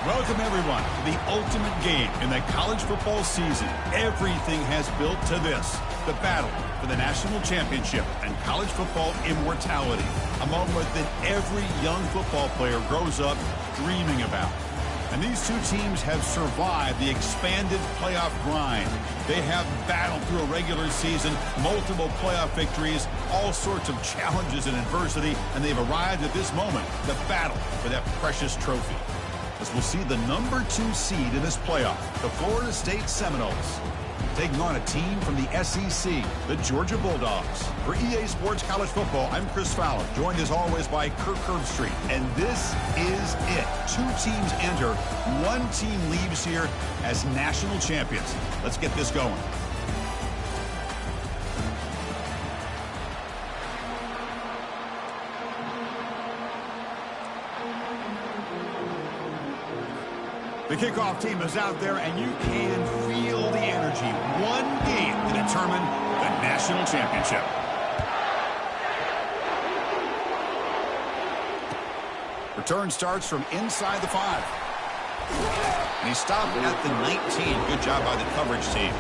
Welcome, everyone, to the ultimate game in the college football season. Everything has built to this, the battle for the national championship and college football immortality, a moment that every young football player grows up dreaming about. And these two teams have survived the expanded playoff grind. They have battled through a regular season, multiple playoff victories, all sorts of challenges and adversity, and they've arrived at this moment, the battle for that precious trophy. As we'll see the number 2 seed in this playoff, the Florida State Seminoles, taking on a team from the SEC, the Georgia Bulldogs. For EA Sports College Football, I'm Chris Fowler, joined as always by Kirk Herbstreit. And this is it. 2 teams enter, 1 team leaves here as national champions. Let's get this going. The kickoff team is out there, and you can feel the energy. One game to determine the national championship. Return starts from inside the 5. And he stopped at the 19. Good job by the coverage team.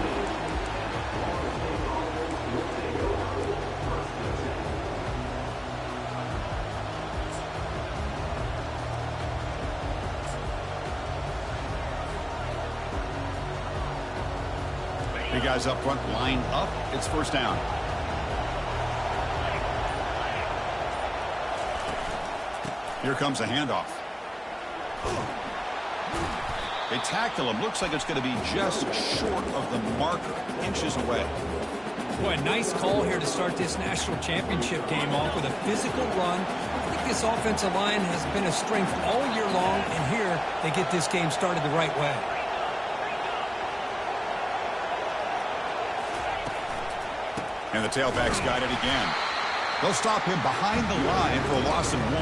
The guys up front line up. It's first down. Here comes a handoff. They tackle him. Looks like it's going to be just short of the marker, inches away. Boy, a nice call here to start this national championship game off with a physical run. I think this offensive line has been a strength all year long, and here they get this game started the right way. And the tailback's got it again. They'll stop him behind the line for a loss of 1.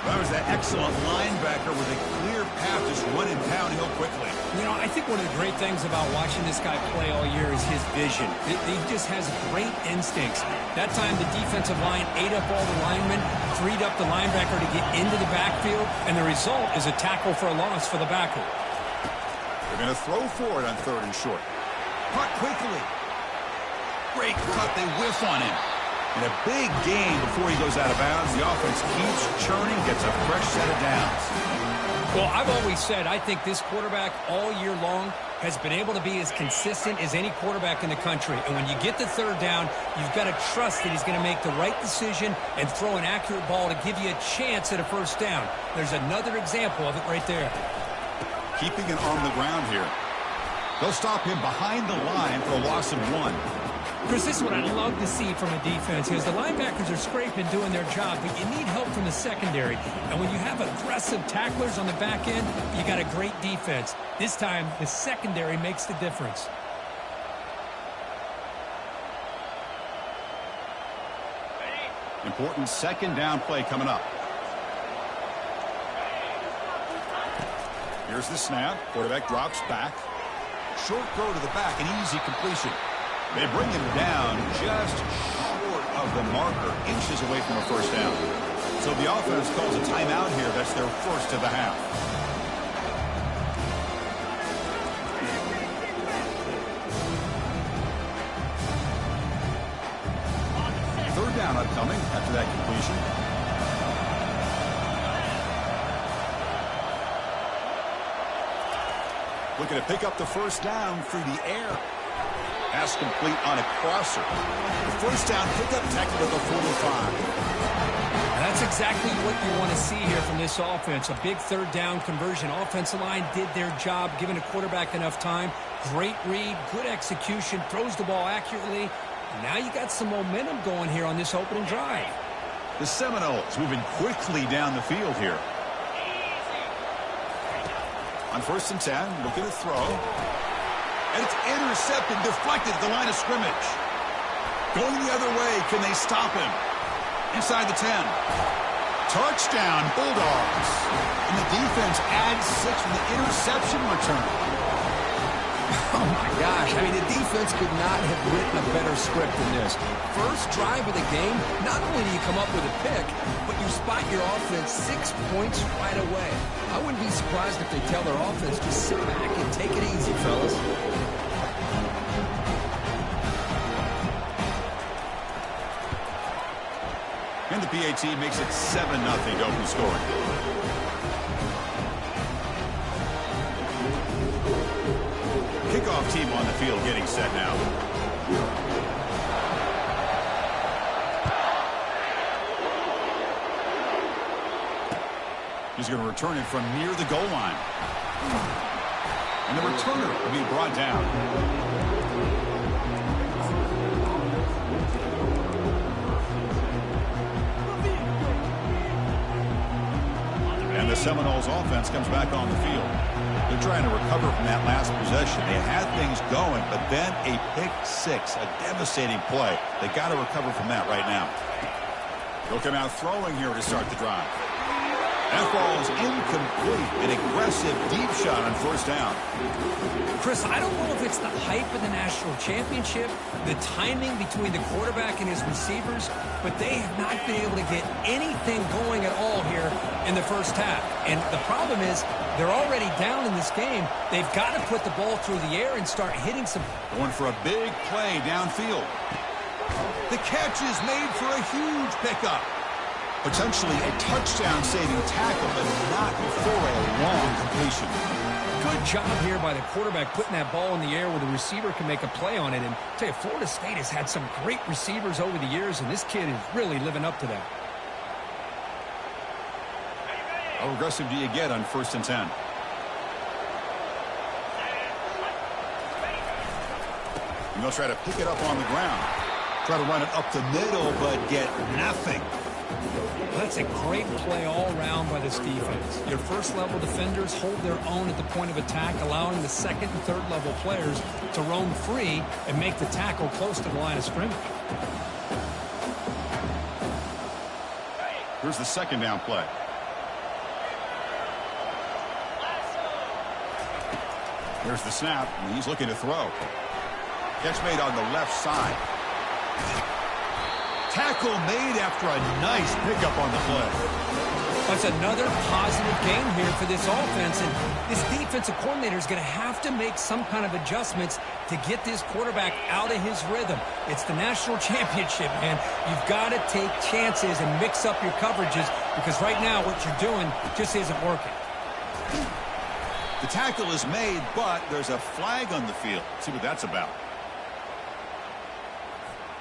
That was that excellent linebacker with a clear path just running downhill quickly. You know, I think one of the great things about watching this guy play all year is his vision. He just has great instincts. That time the defensive line ate up all the linemen, freed up the linebacker to get into the backfield, and the result is a tackle for a loss for the backer. They're going to throw for it on 3rd and short. Cut quickly. Great cut. They whiff on him. And a big gain before he goes out of bounds. The offense keeps churning, gets a fresh set of downs. Well, I've always said I think this quarterback all year long has been able to be as consistent as any quarterback in the country. And when you get the 3rd down, you've got to trust that he's going to make the right decision and throw an accurate ball to give you a chance at a 1st down. There's another example of it right there. Keeping it on the ground here. They'll stop him behind the line for a loss of 1. Chris, this is what I love to see from a defense is the linebackers are scraping, doing their job, but you need help from the secondary. And when you have aggressive tacklers on the back end, you got a great defense. This time, the secondary makes the difference. Important 2nd down play coming up. Here's the snap. Quarterback drops back. Short throw to the back, an easy completion. They bring him down just short of the marker, inches away from a 1st down. So the offense calls a timeout here. That's their 1st of the half. Third down upcoming after that completion. Looking to pick up the 1st down through the air. Pass complete on a crosser. The 1st down pickup tackle at the 45. That's exactly what you want to see here from this offense. A big 3rd down conversion. Offensive line did their job, giving a quarterback enough time. Great read, good execution, throws the ball accurately. And now you got some momentum going here on this opening drive. The Seminoles moving quickly down the field here. On 1st and 10, looking to throw. And it's intercepted, deflected at the line of scrimmage. Going the other way, can they stop him? Inside the 10. Touchdown, Bulldogs. And the defense adds 6 from the interception return. Oh, my gosh. I mean, the defense could not have written a better script than this. First drive of the game, not only do you come up with a pick, but you spot your offense 6 points right away. I wouldn't be surprised if they tell their offense to sit back and take it easy, fellas. And the PAT makes it 7-0 to open scoring. Kickoff team on the field getting set now. He's going to return it from near the goal line. And the returner will be brought down. And the Seminoles offense comes back on the field. They're trying to recover from that last possession. They had things going, but then a pick six, a devastating play. They got to recover from that right now. They'll come out throwing here to start the drive. That ball is incomplete. An aggressive deep shot on first down. Chris, I don't know if it's the hype of the national championship, the timing between the quarterback and his receivers, but they have not been able to get anything going at all here in the first half. And the problem is they're already down in this game. They've got to put the ball through the air and start hitting some. Going for a big play downfield. The catch is made for a huge pickup. Potentially a touchdown-saving tackle, but not for a long completion. Good job here by the quarterback putting that ball in the air where the receiver can make a play on it. And I'll tell you, Florida State has had some great receivers over the years, and this kid is really living up to that. How aggressive do you get on 1st and 10? And they'll try to pick it up on the ground. Try to run it up the middle, but get nothing. That's a great play all around by this defense. Your first-level defenders hold their own at the point of attack, allowing the second and third-level players to roam free and make the tackle close to the line of scrimmage. Here's the second down play. Here's the snap, and he's looking to throw. Catch made on the left side. Tackle made after a nice pickup on the play. That's another positive game here for this offense, and this defensive coordinator is going to have to make some kind of adjustments to get this quarterback out of his rhythm. It's the national championship, man. You've got to take chances and mix up your coverages because right now what you're doing just isn't working. The tackle is made, but there's a flag on the field. Let's see what that's about.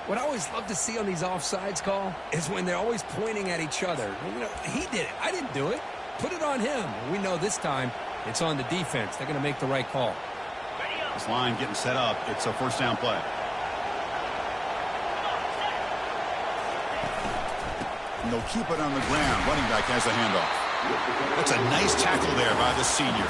What I always love to see on these offsides call is when they're always pointing at each other. You know, he did it. I didn't do it. Put it on him. We know this time it's on the defense. They're going to make the right call. This line getting set up. It's a first down play. And they'll keep it on the ground. Running back has a handoff. That's a nice tackle there by the senior.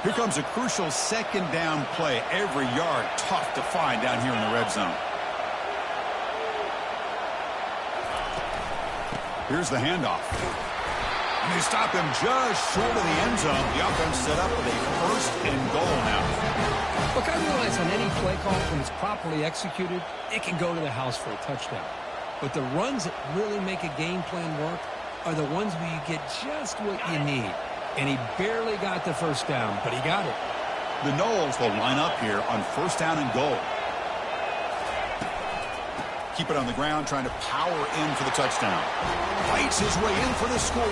Here comes a crucial second down play. Every yard tough to find down here in the red zone. Here's the handoff. And they stop him just short of the end zone. The offense set up with a first and goal now. Look, I realize on any play call, when it's properly executed, it can go to the house for a touchdown. But the runs that really make a game plan work are the ones where you get just what you need. And he barely got the first down, but he got it. The Noles will line up here on first down and goal. Keep it on the ground, trying to power in for the touchdown. Fights his way in for the score.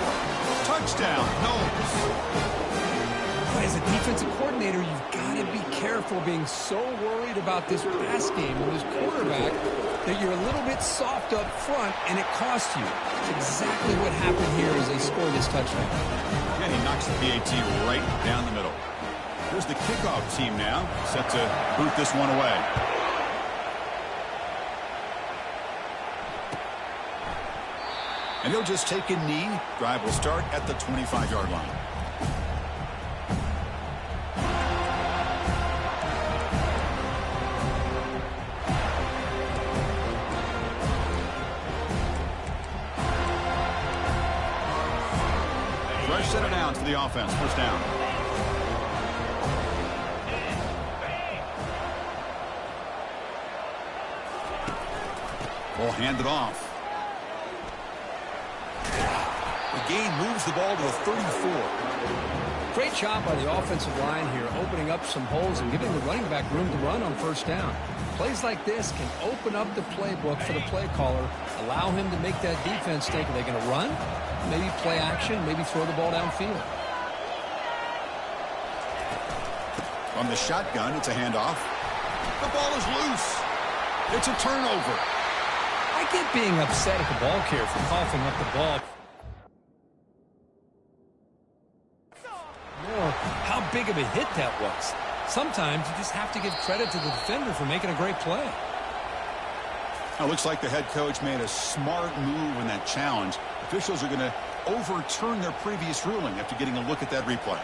Touchdown, Noles. As a defensive coordinator, you've got to be careful being so worried about this pass game with his quarterback that you're a little bit soft up front, and it costs you. It's exactly what happened here as they score this touchdown. And he knocks the PAT right down the middle. Here's the kickoff team now, set to boot this one away. And he'll just take a knee. Drive will start at the 25-yard line. Fresh set downs for the offense. First down. Ball handed off. The gain moves the ball to the 34. Great job by the offensive line here, opening up some holes and giving the running back room to run on first down. Plays like this can open up the playbook for the play caller, allow him to make that defense think, are they going to run? Maybe play action, maybe throw the ball downfield. From the shotgun, it's a handoff. The ball is loose. It's a turnover. I get being upset at the ball carrier for coughing up the ball. How big of a hit that was. Sometimes you just have to give credit to the defender for making a great play. Now, looks like the head coach made a smart move in that challenge. Officials are going to overturn their previous ruling after getting a look at that replay.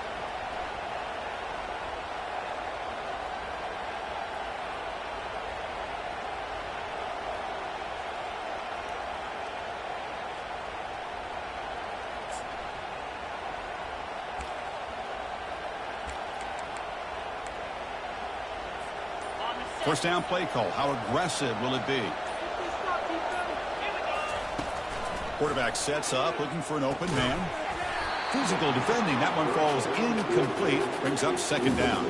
First down play call. How aggressive will it be? Quarterback sets up, looking for an open man. Physical defending. That one falls incomplete. Brings up second down.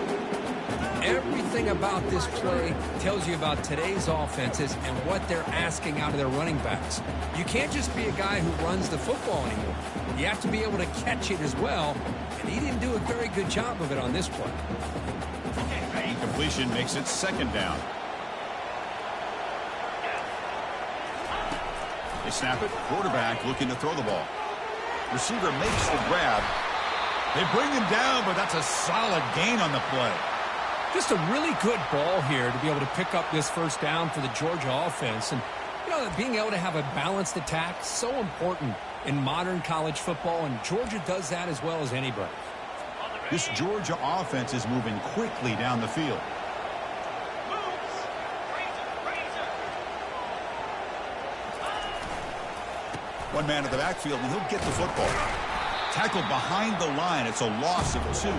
Everything about this play tells you about today's offenses and what they're asking out of their running backs. You can't just be a guy who runs the football anymore. You have to be able to catch it as well, and he didn't do a very good job of it on this play. Completion makes it second down. They snap it. Quarterback looking to throw the ball. Receiver makes the grab. They bring him down, but that's a solid gain on the play. Just a really good ball here to be able to pick up this first down for the Georgia offense. And, you know, being able to have a balanced attack, so important in modern college football, and Georgia does that as well as anybody. This Georgia offense is moving quickly down the field. One man in the backfield, and he'll get the football. Tackled behind the line. It's a loss of 2.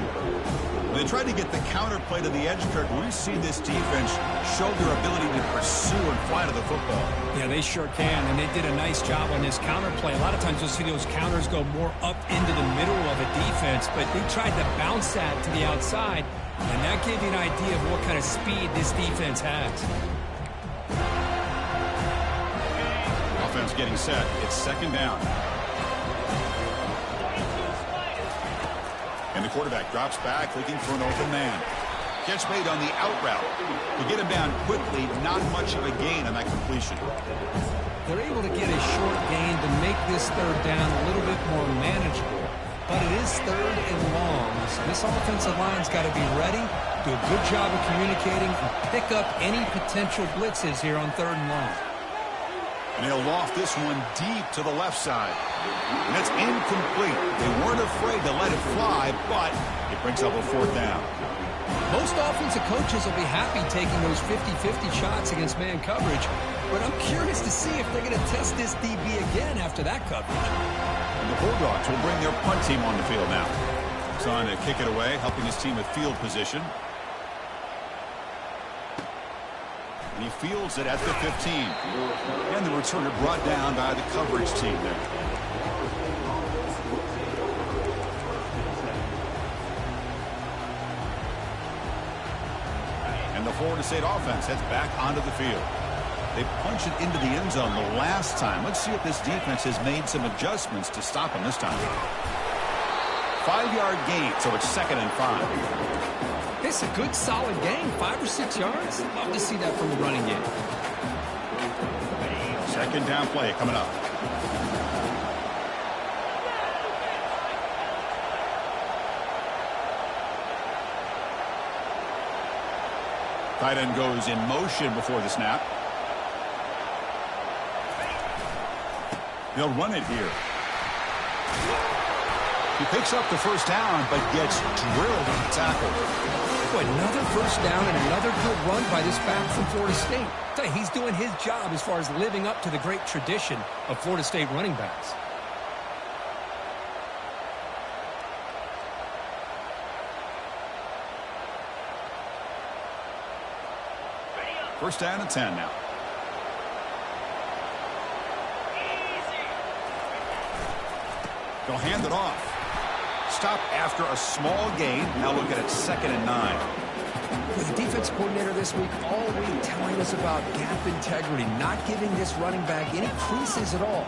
When they try to get the counter play to the edge, Kirk, we've seen this defense show their ability to pursue and fly to the football. Yeah, they sure can, and they did a nice job on this counter play. A lot of times you'll see those counters go more up into the middle of a defense, but they tried to bounce that to the outside, and that gave you an idea of what kind of speed this defense has. Offense getting set. It's second down. And the quarterback drops back, looking for an open man. Catch made on the out route. To get him down quickly, not much of a gain on that completion. They're able to get a short gain to make this third down a little bit more manageable. But it is third and long. So this offensive line's got to be ready, do a good job of communicating, and pick up any potential blitzes here on third and long. And they'll loft this one deep to the left side. And it's incomplete. They weren't afraid to let it fly, but it brings up a fourth down. Most offensive coaches will be happy taking those 50-50 shots against man coverage, but I'm curious to see if they're going to test this DB again after that coverage. And the Bulldogs will bring their punt team on the field now. He's on to kick it away, helping his team with field position. And he fields it at the 15. And the returner brought down by the coverage team there. And the Florida State offense heads back onto the field. They punch it into the end zone the last time. Let's see if this defense has made some adjustments to stop them this time. 5-yard gain, so it's 2nd and 5. It's a good, solid gain, 5 or 6 yards. Love to see that from the running game. Second down play coming up. Tight end goes in motion before the snap. They'll run it here. He picks up the first down, but gets drilled on the tackle. Another first down and another good run by this back from Florida State. He's doing his job as far as living up to the great tradition of Florida State running backs. First down and 10 now. They'll hand it off. Stop after a small gain. Now look at it, 2nd and 9. The defense coordinator this week all week telling us about gap integrity, not giving this running back any creases at all.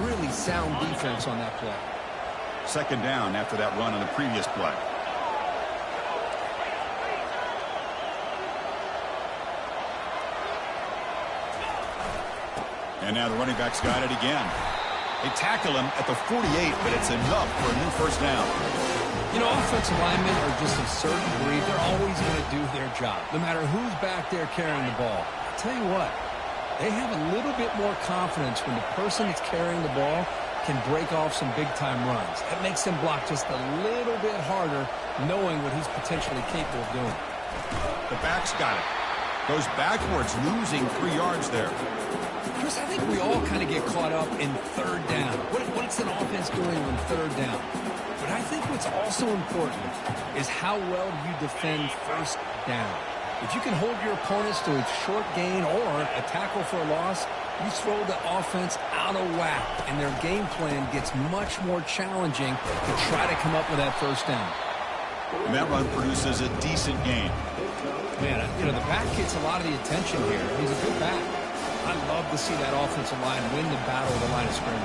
Really sound defense on that play. 2nd down after that run on the previous play. And now the running back's got it again. They tackle him at the 48, but it's enough for a new first down. You know, offensive linemen are just a certain breed. They're always going to do their job, no matter who's back there carrying the ball. I'll tell you what, they have a little bit more confidence when the person that's carrying the ball can break off some big-time runs. That makes them block just a little bit harder, knowing what he's potentially capable of doing. The back's got it. Goes backwards, losing 3 yards there. Chris, I think we all kind of get caught up in 3rd down. What's an offense doing on 3rd down? But I think what's also important is how well you defend 1st down. If you can hold your opponents to a short gain or a tackle for a loss, you throw the offense out of whack, and their game plan gets much more challenging to try to come up with that 1st down. And that run produces a decent gain. Man, you know, the back gets a lot of the attention here. He's a good back. I love to see that offensive line win the battle of the line of scrimmage.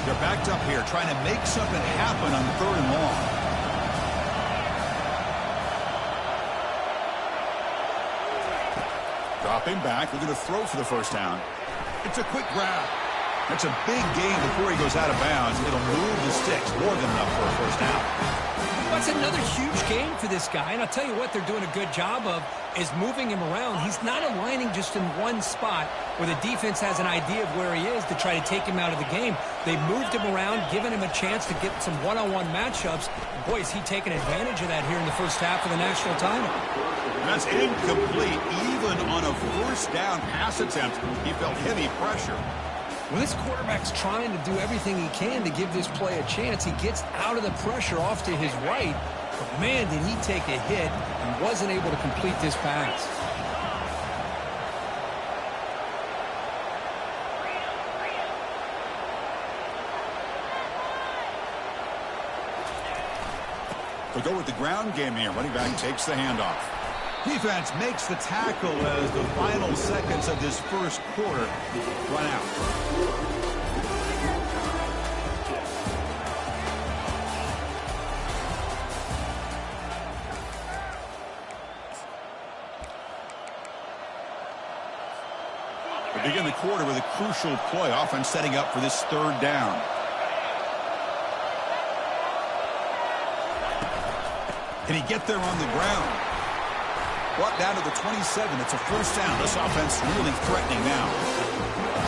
They're backed up here, trying to make something happen on 3rd and long. Dropping back, looking to throw for the 1st down. It's a quick grab. That's a big gain before he goes out of bounds. It'll move the sticks, more than enough for a 1st down. That's another huge game for this guy, and I'll tell you what they're doing a good job of is moving him around. He's not aligning just in one spot where the defense has an idea of where he is to try to take him out of the game. They moved him around, given him a chance to get some one-on-one matchups. Boy, is he taking advantage of that here in the first half of the national title. That's incomplete. Even on a 1st down pass attempt, he felt heavy pressure. When this quarterback's trying to do everything he can to give this play a chance, he gets out of the pressure off to his right. But, man, did he take a hit and wasn't able to complete this pass. We go with the ground game here. Running back takes the handoff. Defense makes the tackle as the final seconds of this 1st quarter run out. We begin the quarter with a crucial play, offense setting up for this 3rd down. Can he get there on the ground? Brought down to the 27. It's a 1st down. This offense really threatening now.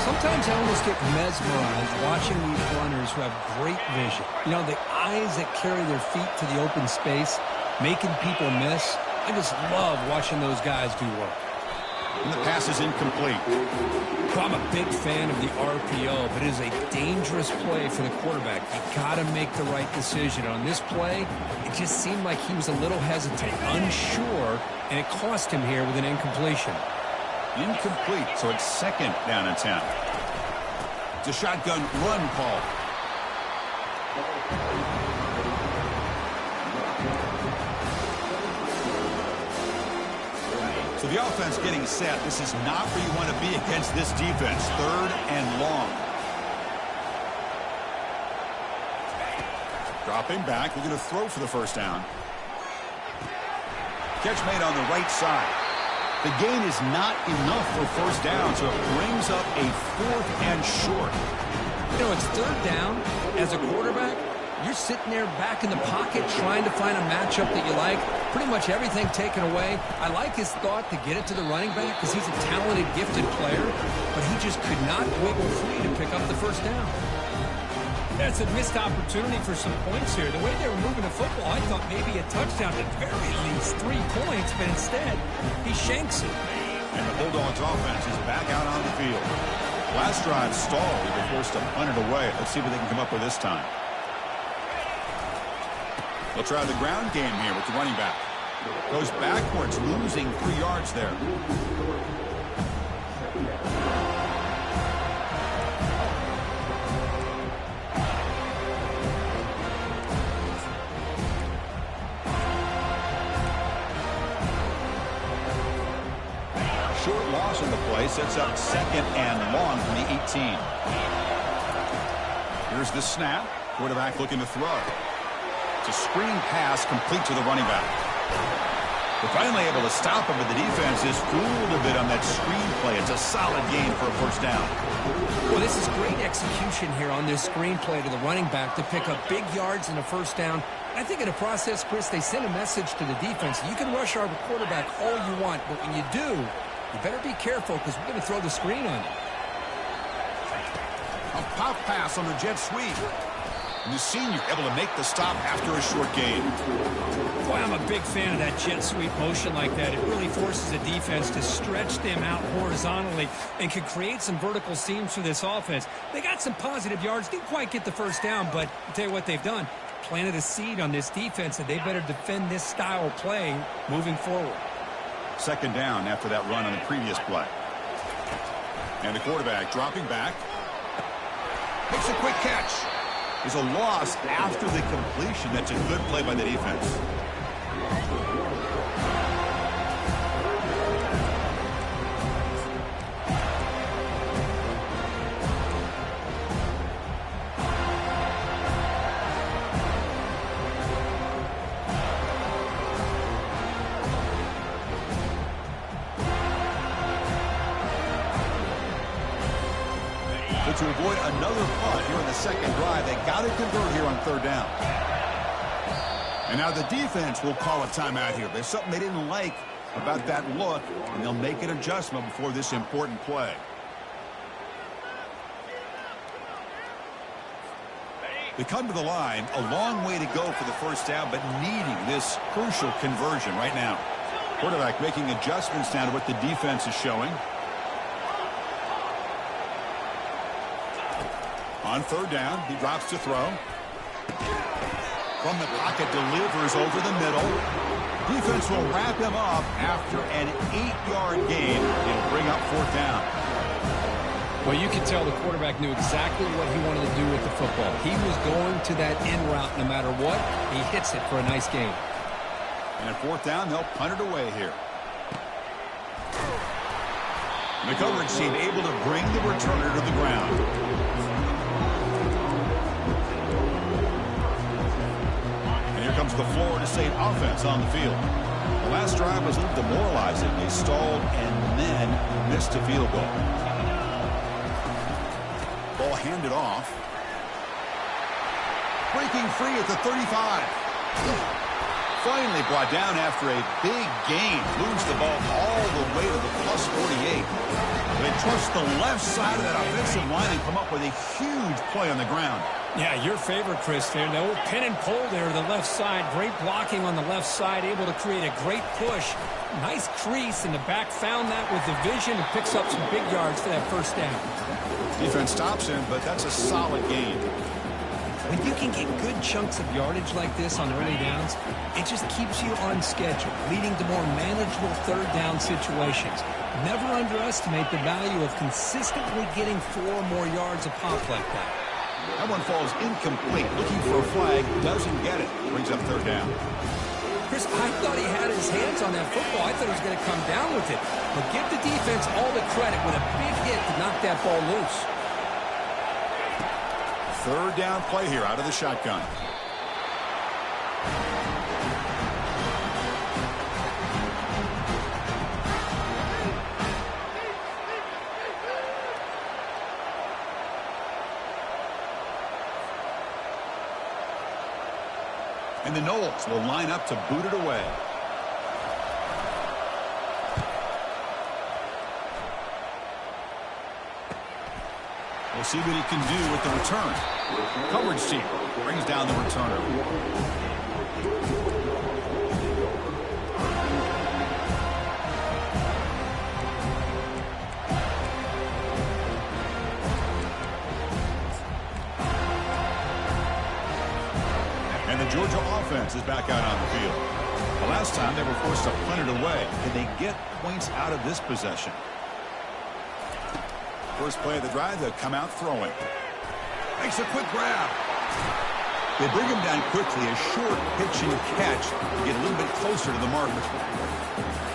Sometimes I almost get mesmerized watching these runners who have great vision. You know, the eyes that carry their feet to the open space, making people miss. I just love watching those guys do work. And the pass is incomplete. Well, I'm a big fan of the RPO, but it is a dangerous play for the quarterback. You got to make the right decision. On this play, it just seemed like he was a little hesitant, unsure, and it cost him here with an incompletion. Incomplete, so it's 2nd down and 10. It's a shotgun run call. So the offense getting set. This is not where you want to be against this defense. 3rd and long. Dropping back. We're going to throw for the 1st down. Catch made on the right side. The gain is not enough for 1st down, so it brings up a 4th and short. You know, it's 3rd down. As a quarterback, you're sitting there back in the pocket trying to find a matchup that you like. Pretty much everything taken away. I like his thought to get it to the running back because he's a talented, gifted player, but he just could not wiggle free to pick up the 1st down. That's a missed opportunity for some points here. The way they were moving the football, I thought maybe a touchdown, at very least 3 points, but instead, he shanks it. And the Bulldogs offense is back out on the field. Last drive stalled. They were forced to punt it away. Let's see what they can come up with this time. They'll try the ground game here with the running back. Goes backwards, losing 3 yards there. Short loss in the play sets up 2nd and long from the 18. Here's the snap. Quarterback looking to throw. It's a screen pass complete to the running back. They're finally able to stop him, but the defense is fooled a bit on that screen play. It's a solid gain for a first down. Well, this is great execution here on this screen play to the running back to pick up big yards and a first down. I think in the process, Chris, they send a message to the defense. You can rush our quarterback all you want, but when you do, you better be careful because we're going to throw the screen on you. A pop pass on the jet sweep. And the senior able to make the stop after a short gain. Boy, I'm a big fan of that jet sweep motion like that. It really forces the defense to stretch them out horizontally and can create some vertical seams for this offense. They got some positive yards, didn't quite get the first down, but I'll tell you what they've done. Planted a seed on this defense, and they better defend this style of play moving forward. 2nd down after that run on the previous play. And the quarterback dropping back. Makes a quick catch. There's a loss after the completion. That's a good play by the defense. But to avoid another punt here in the 2nd drive, they got to convert here on 3rd down. And now the defense will call a timeout here. There's something they didn't like about that look, and they'll make an adjustment before this important play. They come to the line, a long way to go for the first down, but needing this crucial conversion right now. Quarterback making adjustments now to what the defense is showing. On 3rd down, he drops to throw. From the pocket, delivers over the middle. Defense will wrap him up after an 8-yard gain and bring up 4th down. Well, you can tell the quarterback knew exactly what he wanted to do with the football. He was going to that end route no matter what. He hits it for a nice gain. And at 4th down, they'll punt it away here. And the coverage team able to bring the returner to the ground. Comes the Florida State offense on the field. The last drive was a little demoralizing. They stalled and then missed a field goal. Ball handed off. Breaking free at the 35. Finally brought down after a big gain. Moves the ball all the way to the +48. They trust the left side of that offensive line and come up with a huge play on the ground. Yeah, your favorite, Chris, there. The old pin and pull there to the left side. Great blocking on the left side, able to create a great push. Nice crease in the back. Found that with the vision and picks up some big yards for that first down. Defense stops him, but that's a solid gain. When you can get good chunks of yardage like this on early downs, it just keeps you on schedule, leading to more manageable 3rd down situations. Never underestimate the value of consistently getting 4 more yards a pop like that. That one falls incomplete. Looking for a flag, doesn't get it. Brings up 3rd down. Chris, I thought he had his hands on that football. I thought he was going to come down with it. But give the defense all the credit with a big hit to knock that ball loose. 3rd down play here out of the shotgun. And the Noles will line up to boot it away. We'll see what he can do with the return. Coverage team brings down the returner. And the Georgia offense offense is back out on the field. The last time they were forced to punt it away. Can they get points out of this possession? First play of the drive, they'll come out throwing. Makes a quick grab. They bring him down quickly. A short pitch and catch to get a little bit closer to the marker.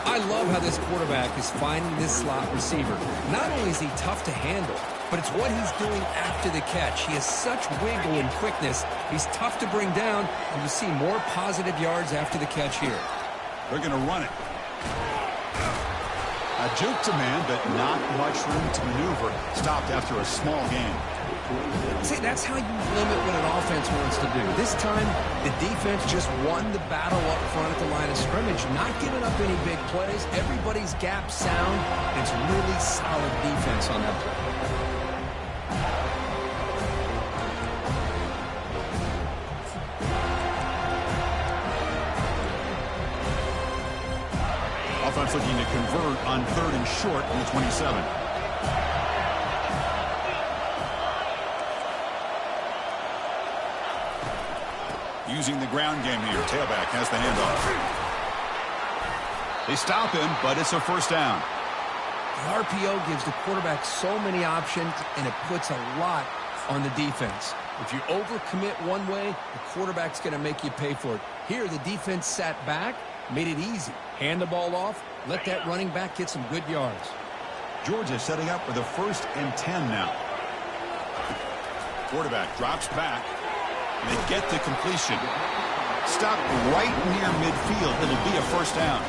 I love how this quarterback is finding this slot receiver. Not only is he tough to handle, but it's what he's doing after the catch. He has such wiggle and quickness. He's tough to bring down, and you see more positive yards after the catch here. They're going to run it. A juke to man, but not much room to maneuver. Stopped after a small gain. See, that's how you limit what an offense wants to do. This time, the defense just won the battle up front at the line of scrimmage, not giving up any big plays. Everybody's gap sound. It's really solid defense on that play. Offense looking to convert on 3rd and short from the 27. Using the ground game here. Tailback has the handoff. They stop him, but it's a first down. The RPO gives the quarterback so many options, and it puts a lot on the defense. If you overcommit one way, the quarterback's going to make you pay for it. Here, the defense sat back, made it easy. Hand the ball off, let that running back get some good yards. Georgia setting up for the 1st and 10 now. Quarterback drops back. They get the completion. Stopped right near midfield. It'll be a first down.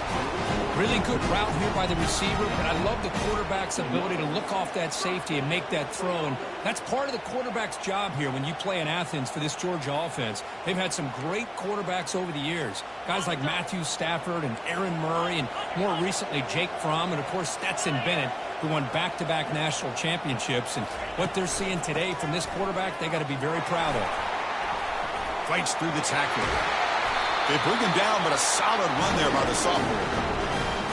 Really good route here by the receiver, but I love the quarterback's ability to look off that safety and make that throw. And that's part of the quarterback's job here when you play in Athens for this Georgia offense. They've had some great quarterbacks over the years. Guys like Matthew Stafford and Aaron Murray, and more recently Jake Fromm, and of course Stetson Bennett, who won back-to-back national championships. And what they're seeing today from this quarterback, they got to be very proud of. Fights through the tackle. They bring him down, but a solid run there by the sophomore.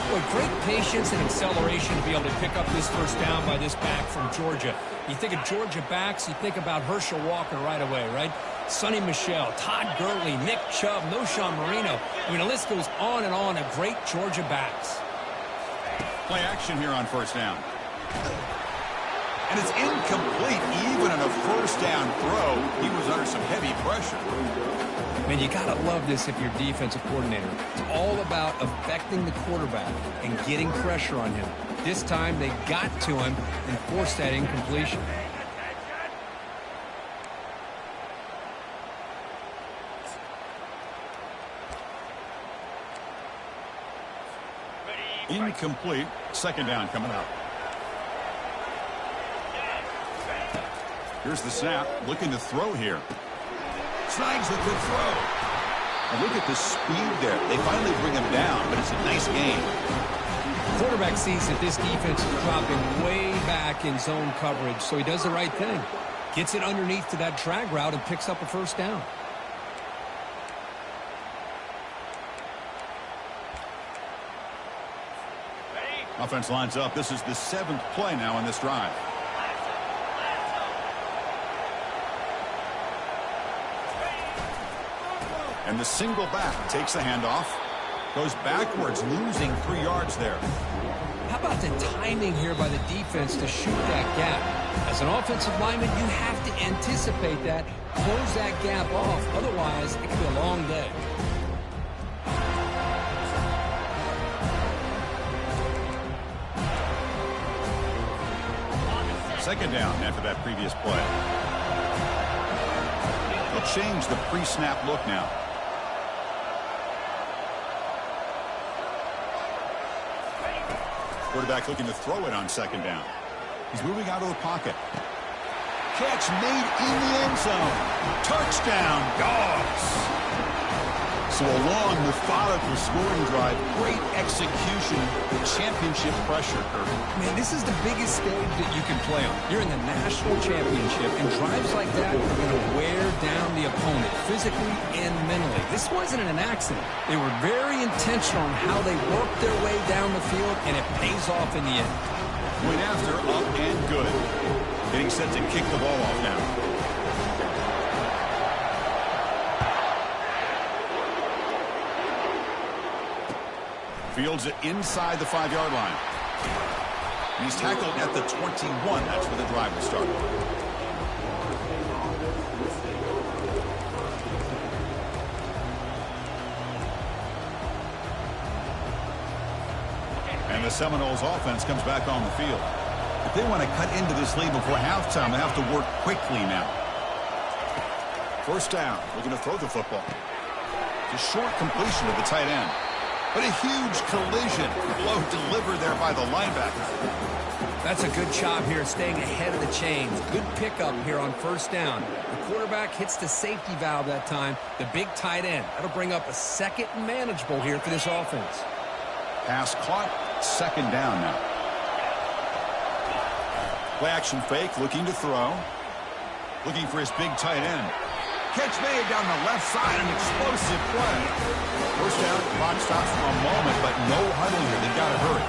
Boy, great patience and acceleration to be able to pick up this first down by this back from Georgia. You think of Georgia backs, you think about Herschel Walker right away, right? Sonny Michel, Todd Gurley, Nick Chubb, Noshawn Marino. I mean, the list goes on and on of great Georgia backs. Play action here on first down. And it's incomplete. Even on a first down throw, he was under some heavy pressure. Man, you got to love this if you're defensive coordinator. It's all about affecting the quarterback and getting pressure on him. This time, they got to him and forced that incompletion. Incomplete. Second down coming up. Here's the snap. Looking to throw here. Snags a good throw. And look at the speed there. They finally bring him down, but it's a nice game. Quarterback sees that this defense is dropping way back in zone coverage, so he does the right thing. Gets it underneath to that drag route and picks up a first down. Offense lines up. This is the 7th play now on this drive. And the single back takes the handoff. Goes backwards, losing 3 yards there. How about the timing here by the defense to shoot that gap? As an offensive lineman, you have to anticipate that, close that gap off. Otherwise, it could be a long day. Second down after that previous play. They'll change the pre-snap look now. Quarterback looking to throw it on second down. He's moving out of the pocket. Catch made in the end zone. Touchdown, Dogs. So a long, methodical scoring drive. Great execution. The championship pressure, Kurt. Man, this is the biggest stage that you can play on. You're in the national championship, and drives like that are going to wear down the opponent physically and mentally. This wasn't an accident. They were very intentional on how they worked their way down the field, and it pays off in the end. Went after, up and good. Getting set to kick the ball off now. Fields it inside the 5-yard line. And he's tackled at the 21. That's where the drive will start. And the Seminoles offense comes back on the field. If they want to cut into this lead before halftime, they have to work quickly now. First down, looking to throw the football. It's a short completion to the tight end. But a huge collision. Blow delivered there by the linebacker. That's a good job here, staying ahead of the chains. Good pickup here on first down. The quarterback hits the safety valve that time. The big tight end. That'll bring up a second and manageable here for this offense. Pass caught. Second down now. Play action fake, looking to throw. Looking for his big tight end. Catch made down the left side, an explosive play. First down, clock stops for a moment, but no huddle here. They've got to hurry.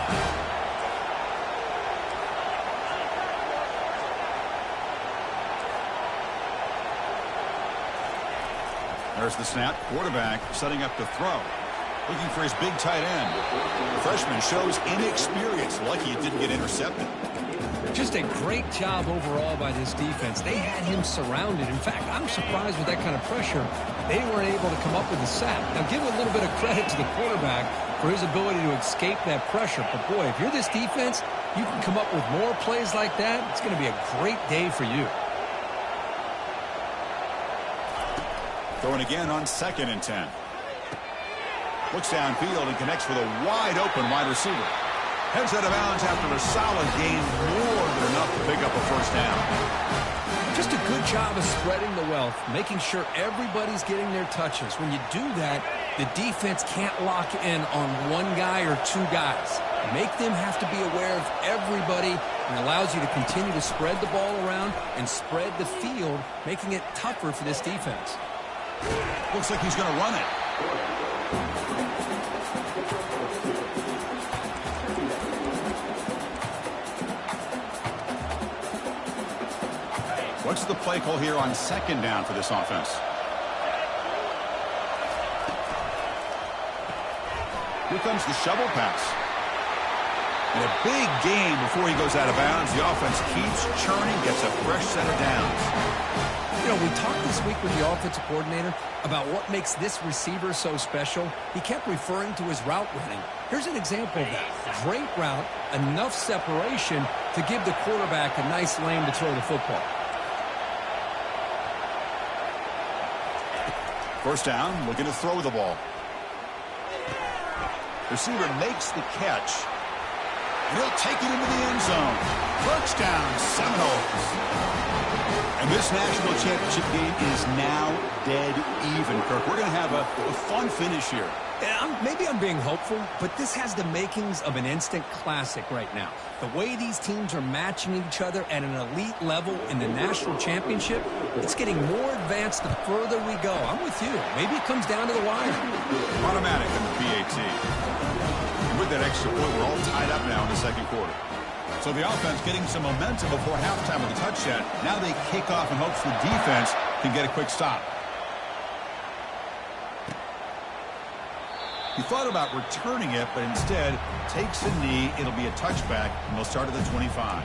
There's the snap. Quarterback setting up to throw. Looking for his big tight end. The freshman shows inexperience. Lucky it didn't get intercepted. Just a great job overall by this defense. They had him surrounded. In fact, I'm surprised with that kind of pressure. They weren't able to come up with a sack. Now, give a little bit of credit to the quarterback for his ability to escape that pressure. But, boy, if you're this defense, you can come up with more plays like that. It's going to be a great day for you. Throwing again on 2nd and 10. Looks downfield and connects with a wide-open wide receiver. Heads out of bounds after a solid gain, more than enough to pick up a first down. Just a good job of spreading the wealth, making sure everybody's getting their touches. When you do that, the defense can't lock in on one guy or two guys. Make them have to be aware of everybody, and allows you to continue to spread the ball around and spread the field, making it tougher for this defense. Looks like he's going to run it. What's the play call here on 2nd down for this offense? Here comes the shovel pass. And a big gain before he goes out of bounds. The offense keeps churning, gets a fresh set of downs. You know, we talked this week with the offensive coordinator about what makes this receiver so special. He kept referring to his route running. Here's an example of that. Great route, enough separation to give the quarterback a nice lane to throw the football. First down, looking to throw the ball. Receiver makes the catch. And he'll take it into the end zone. Touchdown, Seminoles. And this national championship game is now dead even, Kirk. We're going to have a fun finish here. Maybe I'm being hopeful, but this has the makings of an instant classic right now. The way these teams are matching each other at an elite level in the national championship, it's getting more advanced the further we go. I'm with you. Maybe it comes down to the wire. Automatic in the PAT. And with that extra point, we're all tied up now in the second quarter. So the offense getting some momentum before halftime with a touchdown. Now they kick off in hopes the defense can get a quick stop. He thought about returning it, but instead takes a knee. It'll be a touchback, and they'll start at the 25.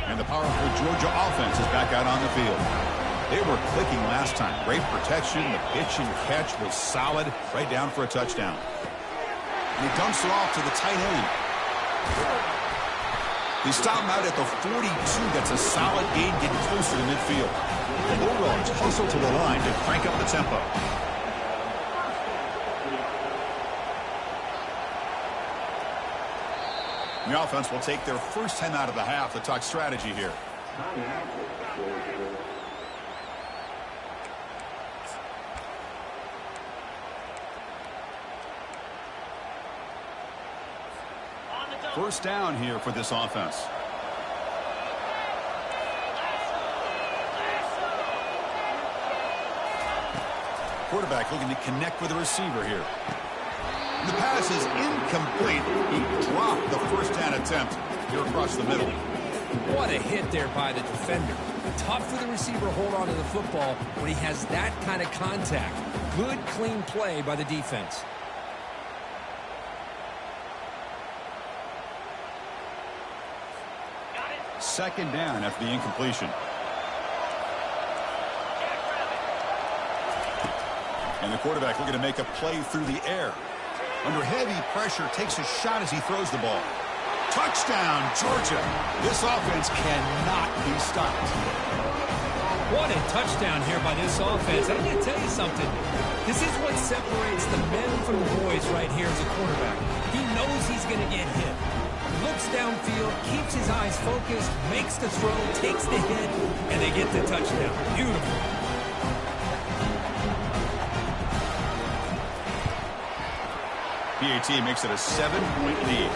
And the powerful Georgia offense is back out on the field. They were clicking last time. Great protection. The pitch and catch was solid. Right down for a touchdown. And he dumps it off to the tight end. They stop him out at the 42. That's a solid gain, getting closer to midfield. The Bulldogs hustle to the line to crank up the tempo. The offense will take their first time out of the half to talk strategy here. First down here for this offense. Quarterback looking to connect with the receiver here. The pass is incomplete. He dropped the first down attempt here across the middle. What a hit there by the defender. Tough for the receiver to hold on to the football when he has that kind of contact. Good, clean play by the defense. Second down after the incompletion. And the quarterback looking to make a play through the air. Under heavy pressure, takes a shot as he throws the ball. Touchdown, Georgia. This offense cannot be stopped. What a touchdown here by this offense. I'm going to tell you something. This is what separates the men from the boys right here as a quarterback. He knows he's going to get hit. Looks downfield, keeps his eyes focused, makes the throw, takes the hit, and they get the touchdown. Beautiful. PAT makes it a 7-point lead.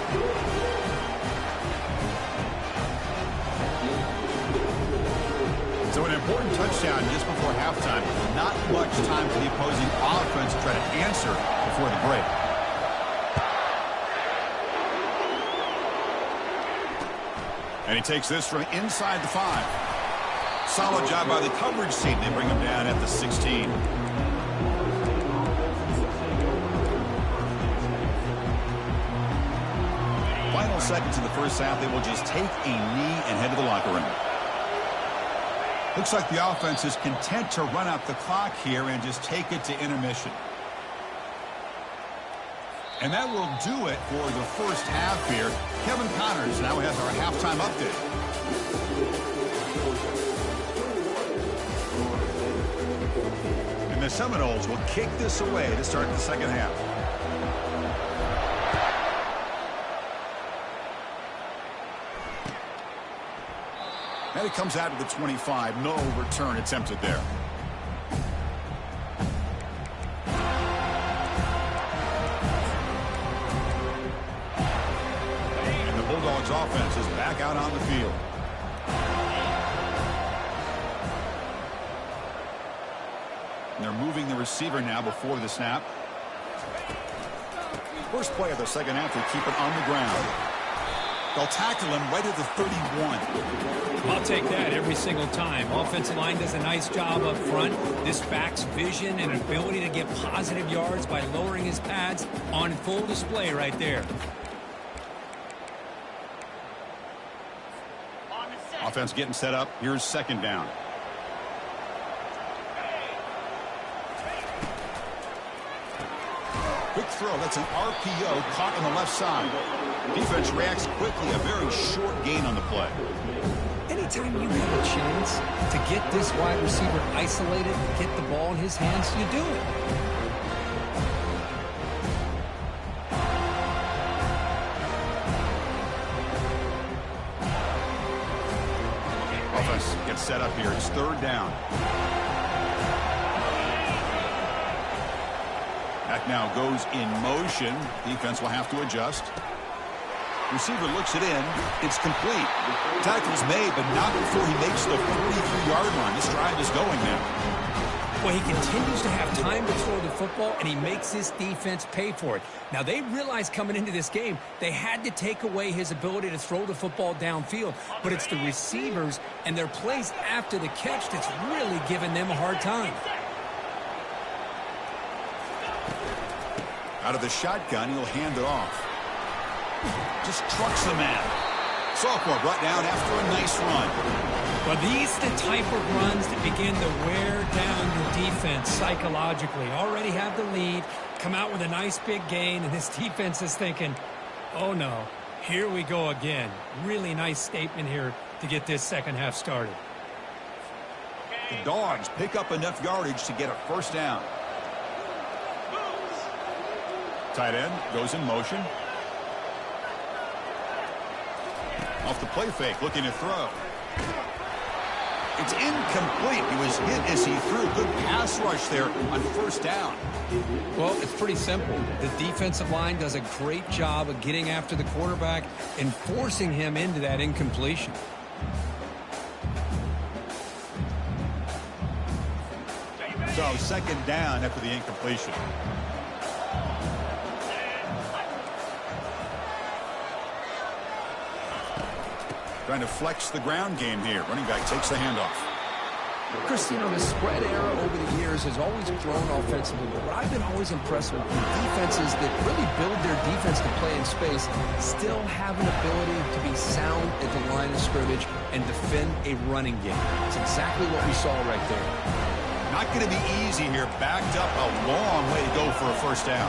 So an important touchdown just before halftime. Not much time for the opposing offense to try to answer before the break. And he takes this from inside the 5. Solid job by the coverage team. They bring him down at the 16. Final seconds in the first half. They will just take a knee and head to the locker room. Looks like the offense is content to run out the clock here and just take it to intermission. And that will do it for the first half here. Kevin Connors now has our halftime update. And the Seminoles will kick this away to start the second half. And it comes out to the 25. No return attempted there. Bulldogs offense is back out on the field. And they're moving the receiver now before the snap. First play of the second half, they keep it on the ground. They'll tackle him right at the 31. I'll take that every single time. Offensive line does a nice job up front. This back's vision and ability to get positive yards by lowering his pads on full display right there. Offense getting set up. Here's second down. Quick throw. That's an RPO caught on the left side. Defense reacts quickly. A very short gain on the play. Anytime you have a chance to get this wide receiver isolated and get the ball in his hands, you do it. Offense gets set up here. It's third down. Back now goes in motion. Defense will have to adjust. Receiver looks it in. It's complete. Tackle's made, but not before he makes the 43-yard line. This drive is going now. Well, he continues to have time to throw the football, and he makes this defense pay for it. Now, they realized coming into this game they had to take away his ability to throw the football downfield, but it's the receivers and their plays after the catch that's really giving them a hard time. Out of the shotgun, he'll hand it off. Just trucks the man. Sophomore brought down after a nice run. But these are the type of runs that begin to wear down your defense psychologically. Already have the lead, come out with a nice big gain, and this defense is thinking, oh no, here we go again. Really nice statement here to get this second half started. The Dogs pick up enough yardage to get a first down. Tight end goes in motion. Off the play fake, looking to throw. It's incomplete. He was hit as he threw. Good pass rush there on first down. Well, it's pretty simple. The defensive line does a great job of getting after the quarterback and forcing him into that incompletion. So second down after the incompletion. Trying to flex the ground game here. Running back takes the handoff. Chris, you know, the spread era over the years has always grown offensively, but what I've been always impressed with defenses that really build their defense to play in space still have an ability to be sound at the line of scrimmage and defend a running game. It's exactly what we saw right there. Not going to be easy here. Backed up a long way to go for a first down.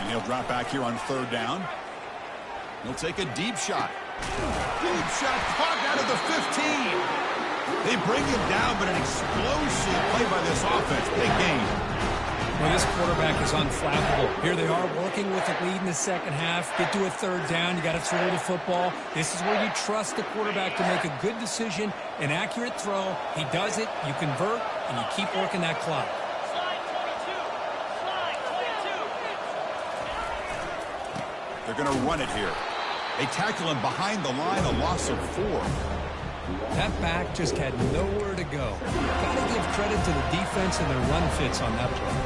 And he'll drop back here on third down. He'll take a deep shot. Deep shot caught out of the 15. They bring him down, but an explosive play by this offense. Big gain. Well, this quarterback is unflappable. Here they are working with a lead in the second half. Get to a third down. You got to throw the football. This is where you trust the quarterback to make a good decision, an accurate throw. He does it. You convert, and you keep working that clock. They're going to run it here. They tackle him behind the line, a loss of 4. That back just had nowhere to go. Got to give credit to the defense and their run fits on that play.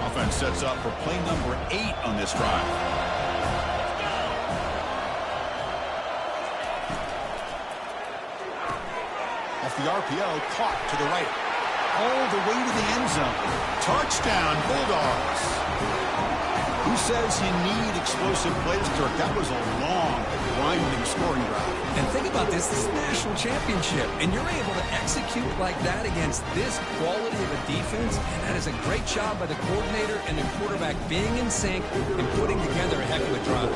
Offense sets up for play number 8 on this drive. Off the RPO, caught to the right. All the way to the end zone. Touchdown, Bulldogs. Who says you need explosive plays, Kirk? That was a long, winding scoring drive. And think about this. This is a national championship, and you're able to execute like that against this quality of a defense, and that is a great job by the coordinator and the quarterback being in sync and putting together a heck of a drive.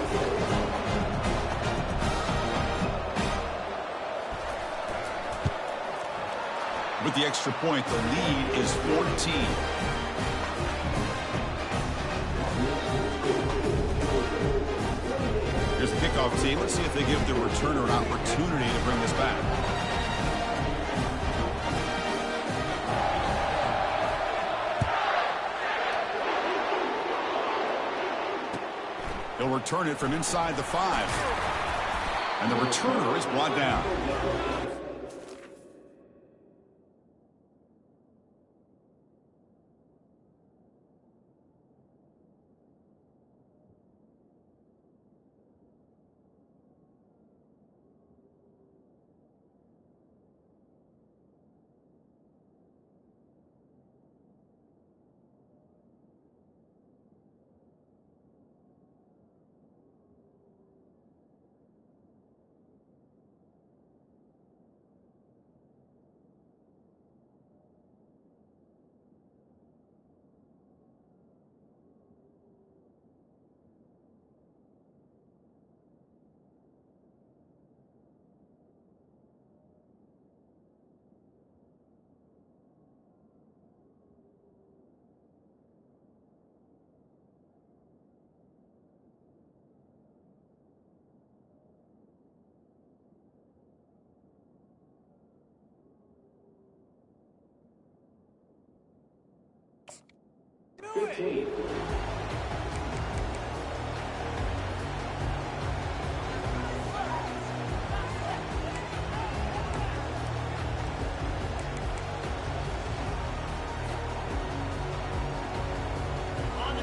With the extra point, the lead is 14. Here's the kickoff team. Let's see if they give the returner an opportunity to bring this back. He'll return it from inside the 5. And the returner is brought down.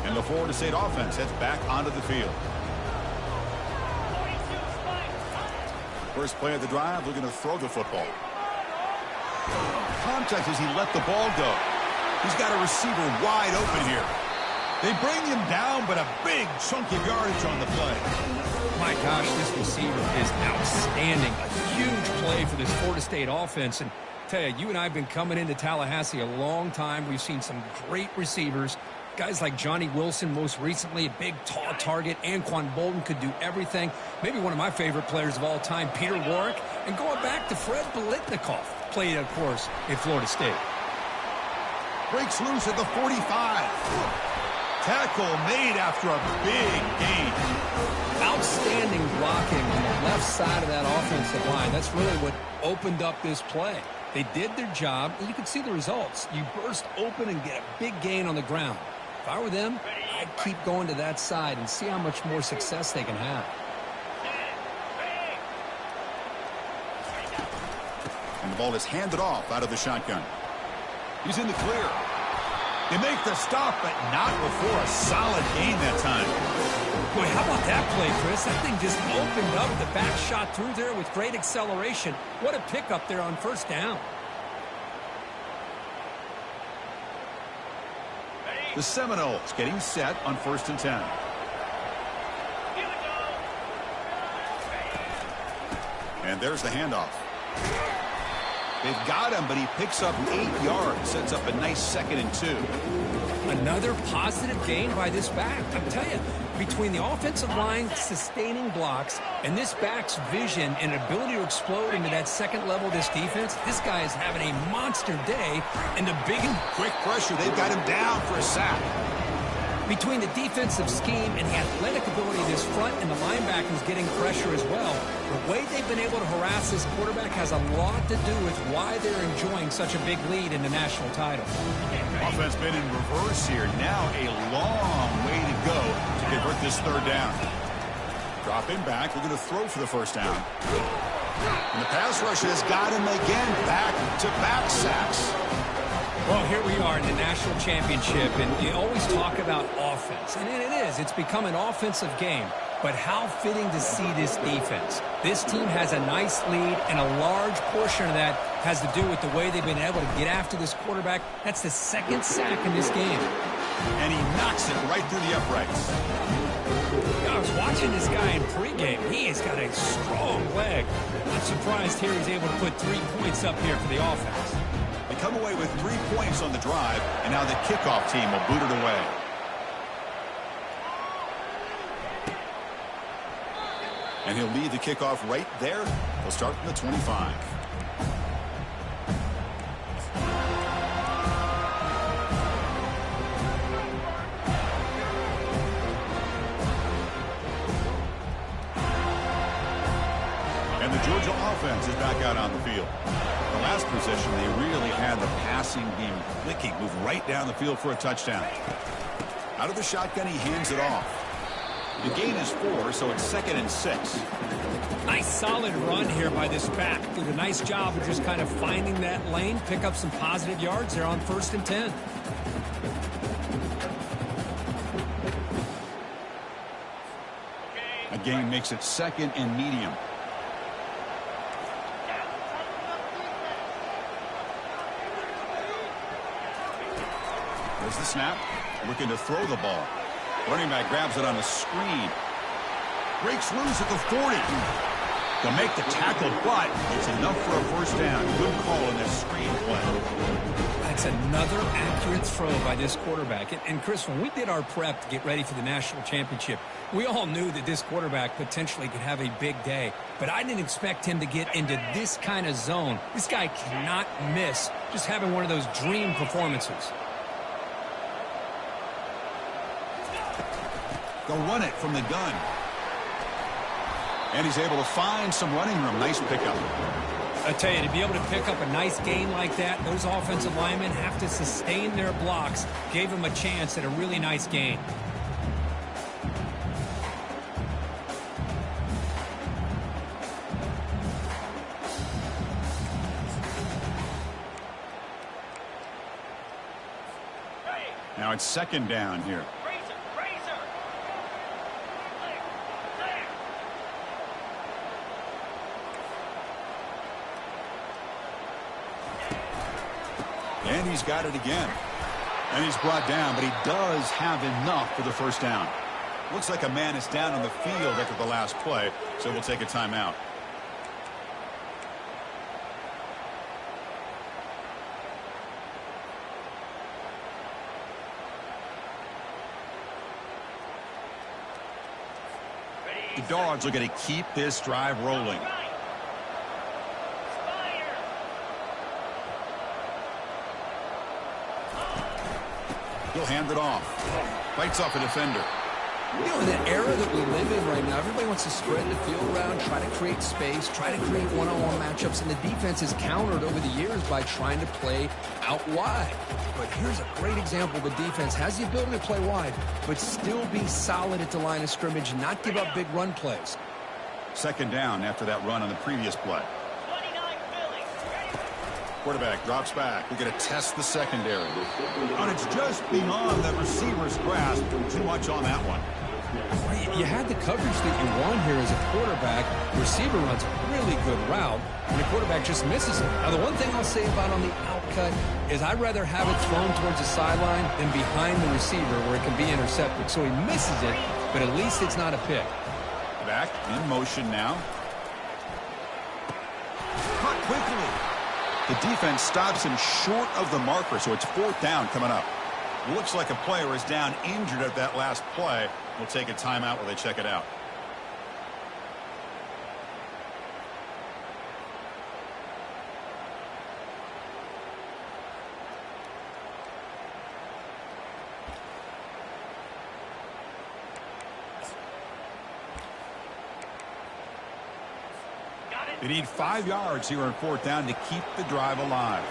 And the Florida State offense heads back onto the field. First play of the drive, looking to throw the football. Contact as he let the ball go. He's got a receiver wide open here. They bring him down, but a big chunk of yardage on the play. My gosh, this receiver is outstanding. A huge play for this Florida State offense. And tell you, you and I have been coming into Tallahassee a long time. We've seen some great receivers. Guys like Johnny Wilson, most recently, a big, tall target. Anquan Bolden could do everything. Maybe one of my favorite players of all time, Peter Warrick. And going back to Fred Biletnikoff, played, of course, in Florida State. Breaks loose at the 45. Tackle made after a big gain. Outstanding blocking on the left side of that offensive line. That's really what opened up this play. They did their job, and you can see the results. You burst open and get a big gain on the ground. If I were them, I'd keep going to that side and see how much more success they can have. And the ball is handed off out of the shotgun. He's in the clear. They make the stop, but not before a solid gain that time. Boy, how about that play, Chris? That thing just opened up. The back shot through there with great acceleration. What a pickup there on first down. The Seminoles getting set on 1st and 10. And there's the handoff. They've got him, but he picks up 8 yards, sets up a nice 2nd and 2. Another positive gain by this back. I'm telling you, between the offensive line sustaining blocks and this back's vision and ability to explode into that second level of this defense, this guy is having a monster day. And the big and quick pressure, they've got him down for a sack. Between the defensive scheme and the athletic ability of this front and the linebackers getting pressure as well, the way they've been able to harass this quarterback has a lot to do with why they're enjoying such a big lead in the national title. Offense been in reverse here. Now a long way to go to convert this 3rd down. Drop him back. We're going to throw for the 1st down. And the pass rush has got him again. Back-to-back sacks. Well, here we are in the national championship, and you always talk about offense. And it is. It's become an offensive game. But how fitting to see this defense. This team has a nice lead, and a large portion of that has to do with the way they've been able to get after this quarterback. That's the 2nd sack in this game. And he knocks it right through the uprights. I was watching this guy in pregame. He has got a strong leg. I'm surprised here he's able to put 3 points up here for the offense. They come away with 3 points on the drive, and now the kickoff team will boot it away. And he'll lead the kickoff right there. He'll start from the 25. And the Georgia offense is back out on the field. The last possession, they really had the passing game clicking, move right down the field for a touchdown. Out of the shotgun, he hands it off. The gain is 4, so it's 2nd and 6. Nice solid run here by this back. Did a nice job of just kind of finding that lane, pick up some positive yards there on 1st and 10. A gain makes it 2nd and medium. There's the snap. Looking to throw the ball. Running back grabs it on the screen. Breaks loose at the 40. They'll make the tackle, but it's enough for a 1st down. Good call on this screen play. That's another accurate throw by this quarterback. And Chris, when we did our prep to get ready for the national championship, we all knew that this quarterback potentially could have a big day. But I didn't expect him to get into this kind of zone. This guy cannot miss just having one of those dream performances. They'll run it from the gun. And he's able to find some running room. Nice pickup. I tell you, to be able to pick up a nice gain like that, those offensive linemen have to sustain their blocks. Gave him a chance at a really nice gain. Now it's 2nd down here. And he's got it again. And he's brought down, but he does have enough for the 1st down. Looks like a man is down on the field after the last play, so we'll take a timeout. The Dogs are going to keep this drive rolling. He'll hand it off. Fights off a defender. You know, in the era that we live in right now, everybody wants to spread the field around, try to create space, try to create one-on-one matchups, and the defense is countered over the years by trying to play out wide. But here's a great example. The defense has the ability to play wide, but still be solid at the line of scrimmage, not give up big run plays. 2nd down after that run on the previous play. Quarterback drops back. We're going to test the secondary. And it's just beyond the receiver's grasp. Too much on that one. You had the coverage that you want here as a quarterback. Receiver runs a really good route, and the quarterback just misses it. Now, the one thing I'll say about on the outcut is I'd rather have it thrown towards the sideline than behind the receiver where it can be intercepted. So he misses it, but at least it's not a pick. Back in motion now. Caught quickly. The defense stops him short of the marker, so it's 4th down coming up. Looks like a player is down injured at that last play. We'll take a timeout while they check it out. They need 5 yards here on 4th down to keep the drive alive.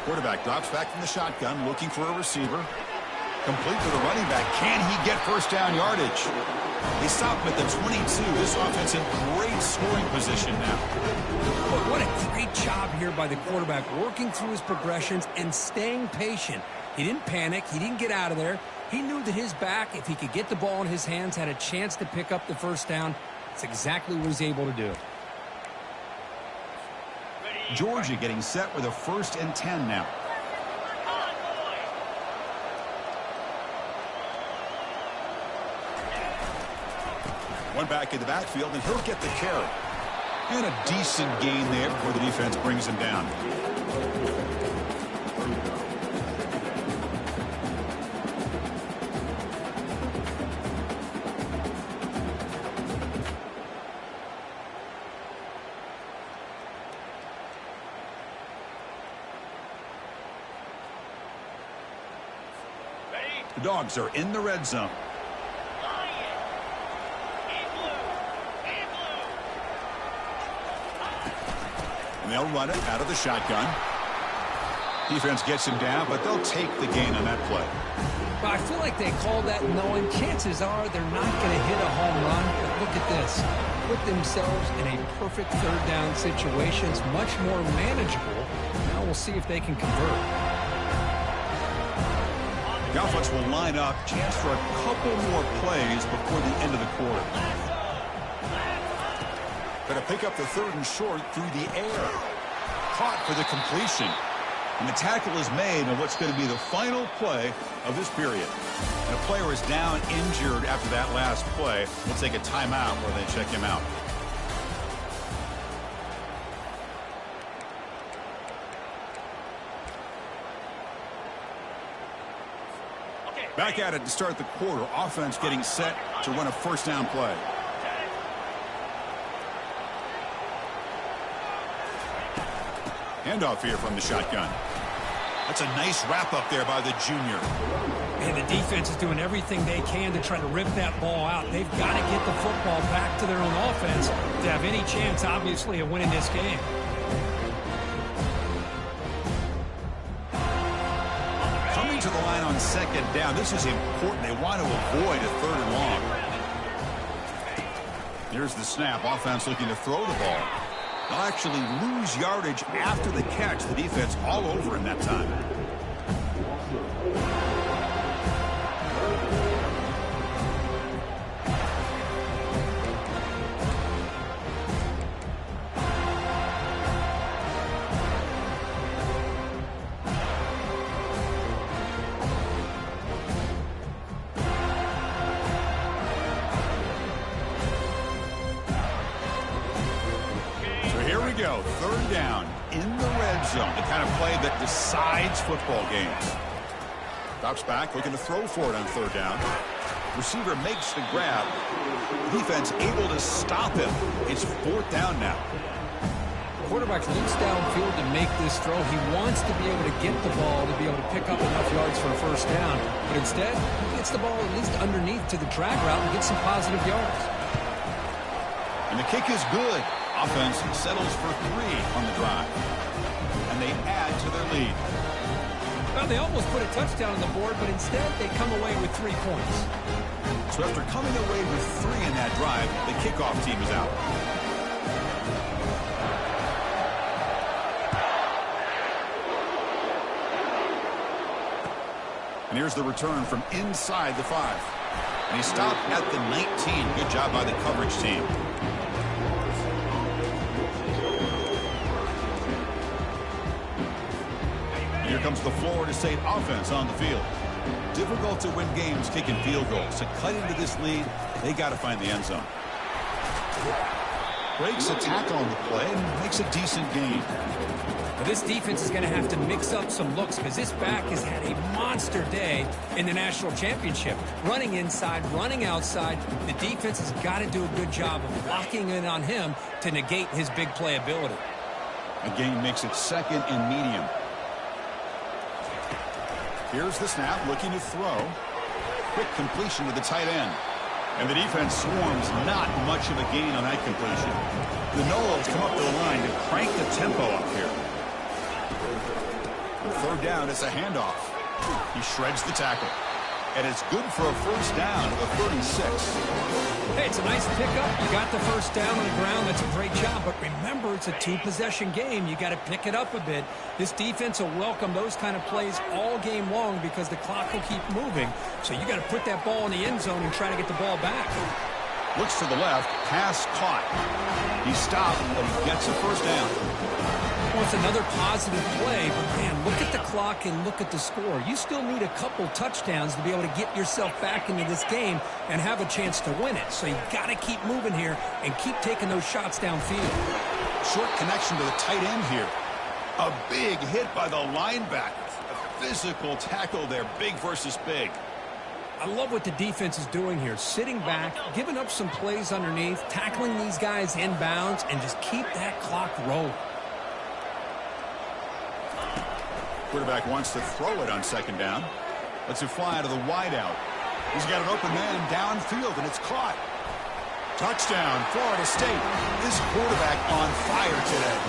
Quarterback drops back from the shotgun, looking for a receiver. Complete to the running back. Can he get first down yardage? They stop him at the 22. This offense in great scoring position now. But what a great job here by the quarterback, working through his progressions and staying patient. He didn't panic. He didn't get out of there. He knew that his back, if he could get the ball in his hands, had a chance to pick up the first down. That's exactly what he's able to do. Georgia getting set with a 1st and 10 now. One back in the backfield, and he'll get the carry. And a decent gain there before the defense brings him down. The Dogs are in the red zone. And they'll run it out of the shotgun. Defense gets him down, but they'll take the gain on that play. Well, I feel like they called that knowing chances are they're not going to hit a home run. But look at this. Put themselves in a perfect 3rd down situation. It's much more manageable. Now we'll see if they can convert. The offense will line up. Chance for a couple more plays before the end of the quarter. Going to pick up the 3rd and short through the air. Caught for the completion. And the tackle is made on what's going to be the final play of this period. And a player is down injured after that last play. We'll take a timeout where they check him out. Back at it to start the quarter. Offense getting set to run a 1st down play. Handoff here from the shotgun. That's a nice wrap up there by the junior. And the defense is doing everything they can to try to rip that ball out. They've got to get the football back to their own offense to have any chance, obviously, of winning this game. Coming to the line on 2nd down. This is important. They want to avoid a 3rd and long. Here's the snap. Offense looking to throw the ball. They'll actually lose yardage after the catch. The defense all over him that time. Go. 3rd down in the red zone. The kind of play that decides football games. Drops back, looking to throw for it on 3rd down. Receiver makes the grab. Defense able to stop him. It's 4th down now. Quarterback looks downfield to make this throw. He wants to be able to get the ball to be able to pick up enough yards for a 1st down. But instead, he gets the ball at least underneath to the drag route and gets some positive yards. And the kick is good. Offense settles for 3 on the drive. And they add to their lead. Well, they almost put a touchdown on the board, but instead they come away with 3 points. So after coming away with 3 in that drive, the kickoff team is out. And here's the return from inside the 5. And he stopped at the 19. Good job by the coverage team. Here comes the Florida State offense on the field. Difficult to win games kicking field goals. To cut into this lead, they got to find the end zone. Breaks a tackle on the play and makes a decent gain. Well, this defense is going to have to mix up some looks because this back has had a monster day in the national championship. Running inside, running outside. The defense has got to do a good job of locking in on him to negate his big play ability. A gain makes it second and medium. Here's the snap, looking to throw. Quick completion to the tight end. And the defense swarms, not much of a gain on that completion. The Noles come up to the line to crank the tempo up here. Third down, it's a handoff. He shreds the tackle. And it's good for a first down at the 36. Hey, it's a nice pickup. You got the first down on the ground. That's a great job. But remember, it's a two-possession game. You got to pick it up a bit. This defense will welcome those kind of plays all game long because the clock will keep moving. So you got to put that ball in the end zone and try to get the ball back. Looks to the left. Pass caught. He stopped, but he gets a first down. Well, it's another positive play, but man, look at the clock and look at the score. You still need a couple touchdowns to be able to get yourself back into this game and have a chance to win it. So you got to keep moving here and keep taking those shots downfield. Short connection to the tight end here. A big hit by the linebacker. A physical tackle there, big versus big. I love what the defense is doing here. Sitting back, giving up some plays underneath, tackling these guys inbounds, and just keep that clock rolling. Quarterback wants to throw it on second down. Lets it fly to the wideout. He's got an open man downfield, and it's caught. Touchdown, Florida State. This quarterback on fire today.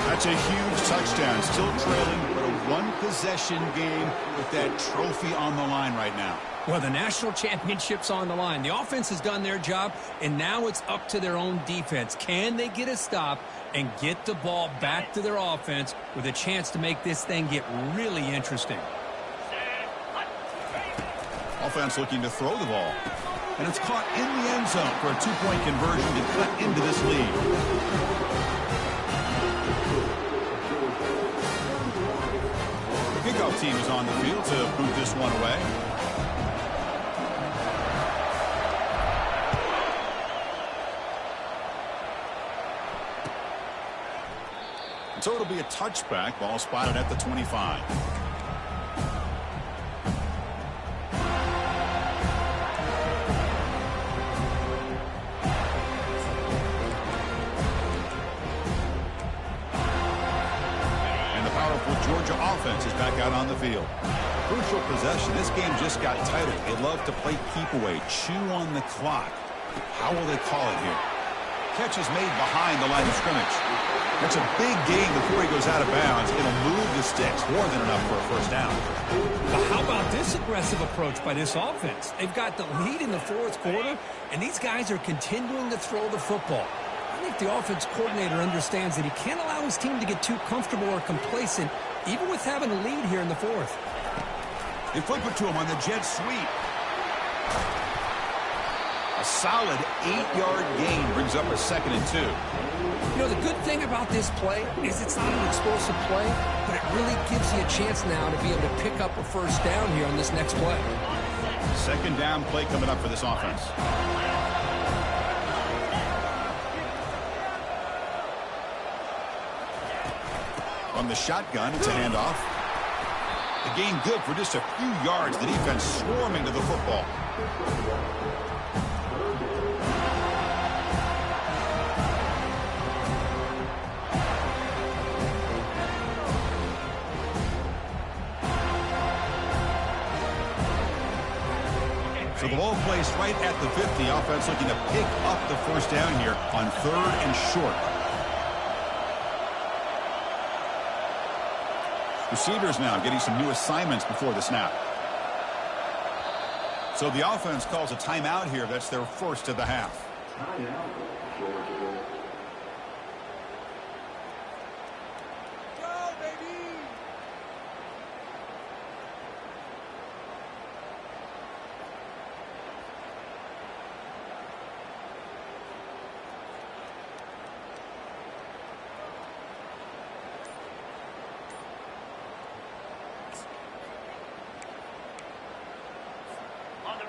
That's a huge touchdown. Still trailing, but a one-possession game with that trophy on the line right now. Well, the national championship's on the line. The offense has done their job, and now it's up to their own defense. Can they get a stop and get the ball back to their offense with a chance to make this thing get really interesting? Offense looking to throw the ball. And it's caught in the end zone for a two-point conversion to cut into this lead. The kickoff team is on the field to boot this one away. So it'll be a touchback. Ball spotted at the 25. And the powerful Georgia offense is back out on the field. Crucial possession. This game just got tighter. They love to play keep away, chew on the clock. How will they call it here? Catch is made behind the line of scrimmage. That's a big gain before he goes out of bounds. It'll move the sticks. More than enough for a first down. But how about this aggressive approach by this offense? They've got the lead in the fourth quarter, and these guys are continuing to throw the football. I think the offense coordinator understands that he can't allow his team to get too comfortable or complacent, even with having a lead here in the fourth. They flip it to him on the jet sweep. A solid 8-yard gain brings up a 2nd and 2. You know, the good thing about this play is it's not an explosive play, but it really gives you a chance now to be able to pick up a first down here on this next play. Second down play coming up for this offense. On the shotgun, it's a handoff. The gain good for just a few yards. The defense swarming to the football. So the ball placed right at the 50. Offense looking to pick up the first down here on 3rd and short. Receivers now getting some new assignments before the snap. So the offense calls a timeout here. That's their first of the half.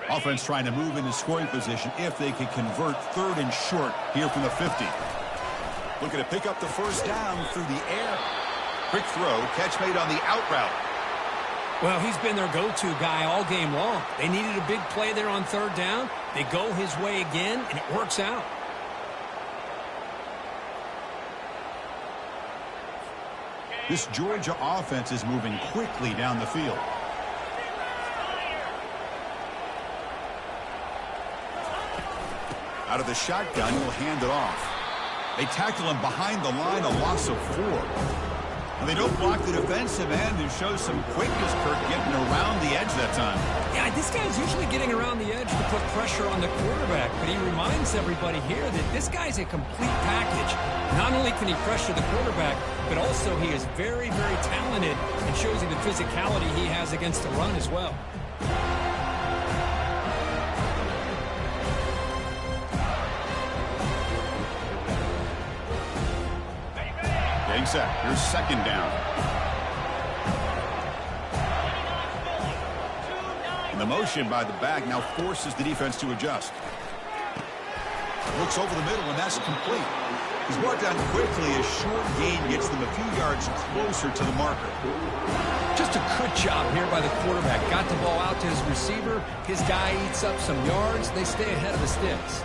Offense trying to move into scoring position if they can convert 3rd and short here from the 50. Looking to pick up the first down through the air. Quick throw, catch made on the out route. Well, he's been their go-to guy all game long. They needed a big play there on 3rd down. They go his way again, and it works out. This Georgia offense is moving quickly down the field. Out of the shotgun, he'll hand it off. They tackle him behind the line, a loss of 4. And they don't block the defensive end and show some quickness, Kirk, getting around the edge that time. Yeah, this guy's usually getting around the edge to put pressure on the quarterback, but he reminds everybody here that this guy's a complete package. Not only can he pressure the quarterback, but also he is very, very talented and shows you the physicality he has against the run as well. Getting set. Here's 2nd down. And the motion by the back now forces the defense to adjust. Looks over the middle, and that's complete. He's brought down quickly. A short gain gets them a few yards closer to the marker. Just a good job here by the quarterback. Got the ball out to his receiver. His guy eats up some yards. They stay ahead of the sticks.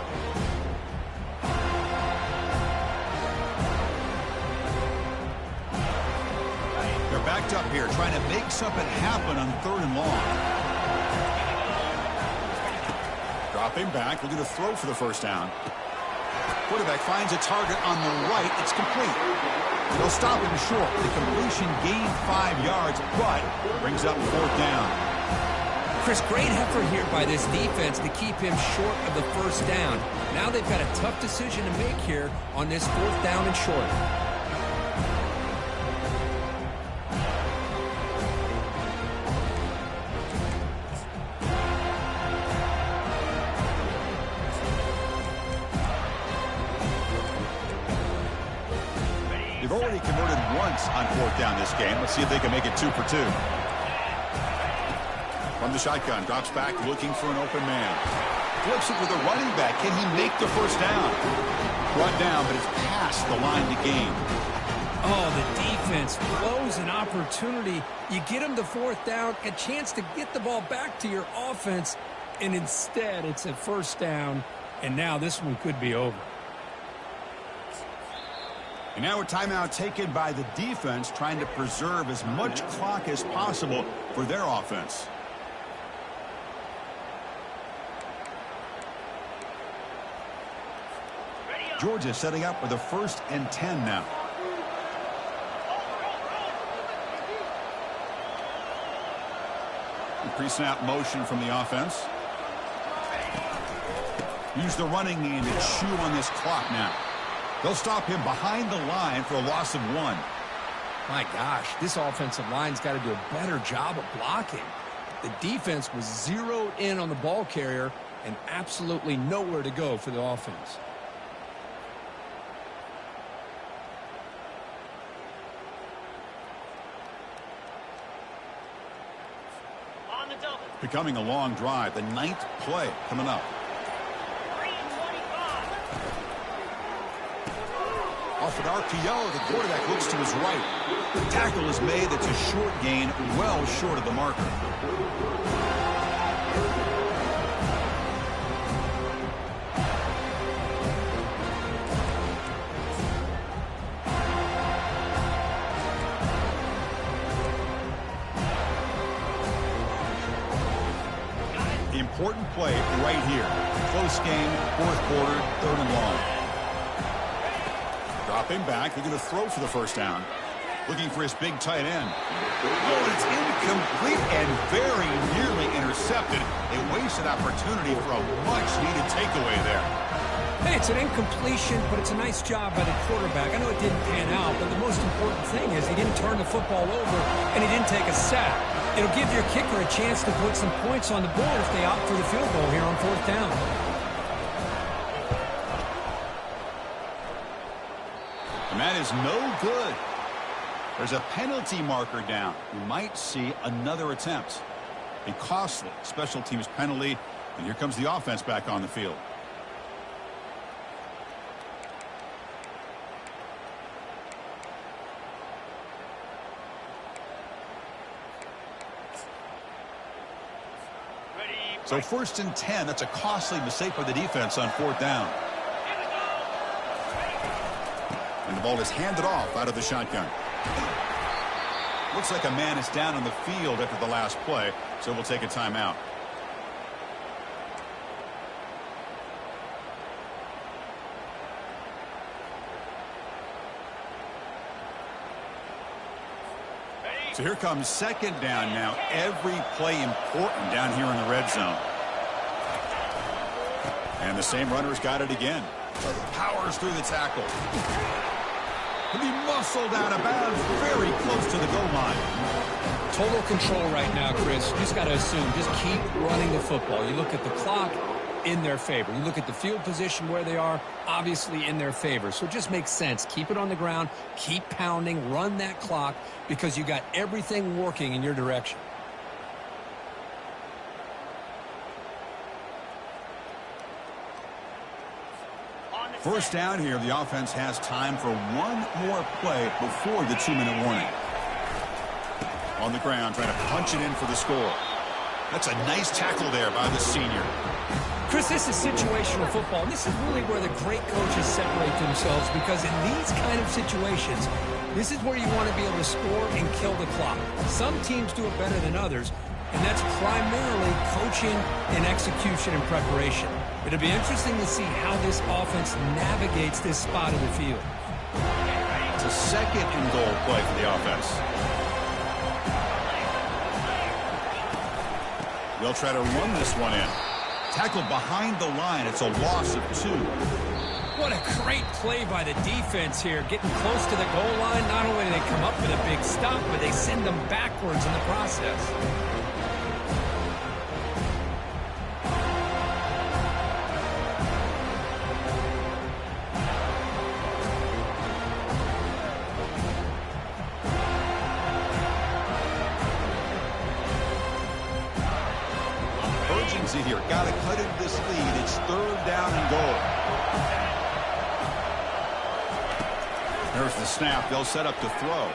Backed up here, trying to make something happen on 3rd and long. Dropping back, looking to throw for the first down. Quarterback finds a target on the right. It's complete. They'll stop him short. The completion gained 5 yards, but brings up 4th down. Chris, great effort here by this defense to keep him short of the first down. Now they've got a tough decision to make here on this 4th down and short. They've already converted once on 4th down this game. Let's see if they can make it 2 for 2. From the shotgun, drops back, looking for an open man. Flips it with a running back. Can he make the first down? Brought down, but it's past the line to gain. Oh, the defense blows an opportunity. You get him to 4th down, a chance to get the ball back to your offense, and instead it's a 1st down, and now this one could be over. And now a timeout taken by the defense, trying to preserve as much clock as possible for their offense. Georgia setting up with a 1st and 10 now. Pre-snap motion from the offense. Use the running game to chew on this clock now. They'll stop him behind the line for a loss of 1. My gosh, this offensive line's got to do a better job of blocking. The defense was zeroed in on the ball carrier and absolutely nowhere to go for the offense. Becoming a long drive, the 9th play coming up. Off an RPO, the quarterback looks to his right. The tackle is made. That's a short gain, well short of the marker. Important play right here. Close game, 4th quarter, 3rd and long. Dropping back, they're going to throw for the first down. Looking for his big tight end. Oh, it's incomplete and very nearly intercepted. A wasted opportunity for a much-needed takeaway there. Hey, it's an incompletion, but it's a nice job by the quarterback. I know it didn't pan out, but the most important thing is he didn't turn the football over and he didn't take a sack. It'll give your kicker a chance to put some points on the board if they opt for the field goal here on 4th down. And that is no good. There's a penalty marker down. We might see another attempt. A costly special teams penalty And here comes the offense back on the field. So 1st and 10, that's a costly mistake by the defense on 4th down. And the ball is handed off out of the shotgun. Looks like a man is down on the field after the last play, so we'll take a timeout. So here comes 2nd down now. Every play important down here in the red zone. And the same runner's got it again. Powers through the tackle. He'll be muscled out of bounds very close to the goal line. Total control right now, Chris. You just got to assume, just keep running the football. You look at the clock, in their favor. You look at the field position where they are, obviously in their favor. So it just makes sense. Keep it on the ground, keep pounding, run that clock, because you got everything working in your direction. First down here, the offense has time for one more play before the 2-minute warning. On the ground, trying to punch it in for the score. That's a nice tackle there by the senior. Chris, this is situational football. This is really where the great coaches separate themselves, because in these kind of situations, this is where you want to be able to score and kill the clock. Some teams do it better than others, and that's primarily coaching and execution and preparation. It'll be interesting to see how this offense navigates this spot of the field. It's a 2nd and goal play for the offense. They'll try to run this one in. Tackled behind the line. It's a loss of 2. What a great play by the defense here. Getting close to the goal line. Not only do they come up with a big stop, but they send them backwards in the process. Here, got to cut into this lead. It's 3rd down and goal. There's the snap. They'll set up to throw.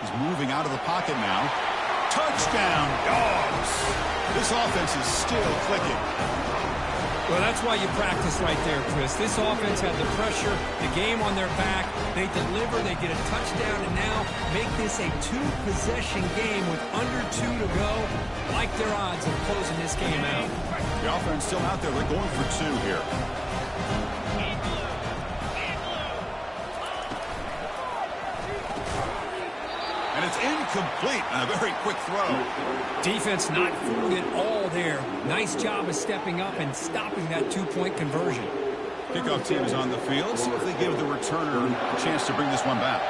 He's moving out of the pocket now. Touchdown, Dogs! This offense is still clicking. Well, that's why you practice right there, Chris. This offense had the pressure, the game on their back. They deliver, they get a touchdown, and now make this a 2-possession game with under 2 to go. Like their odds of closing this game out. The offense still out there. They're going for 2 here. And it's incomplete. A very quick throw. Defense not fooled at all there. Nice job of stepping up and stopping that 2-point conversion. Kickoff team is on the field. See if they give the returner a chance to bring this one back.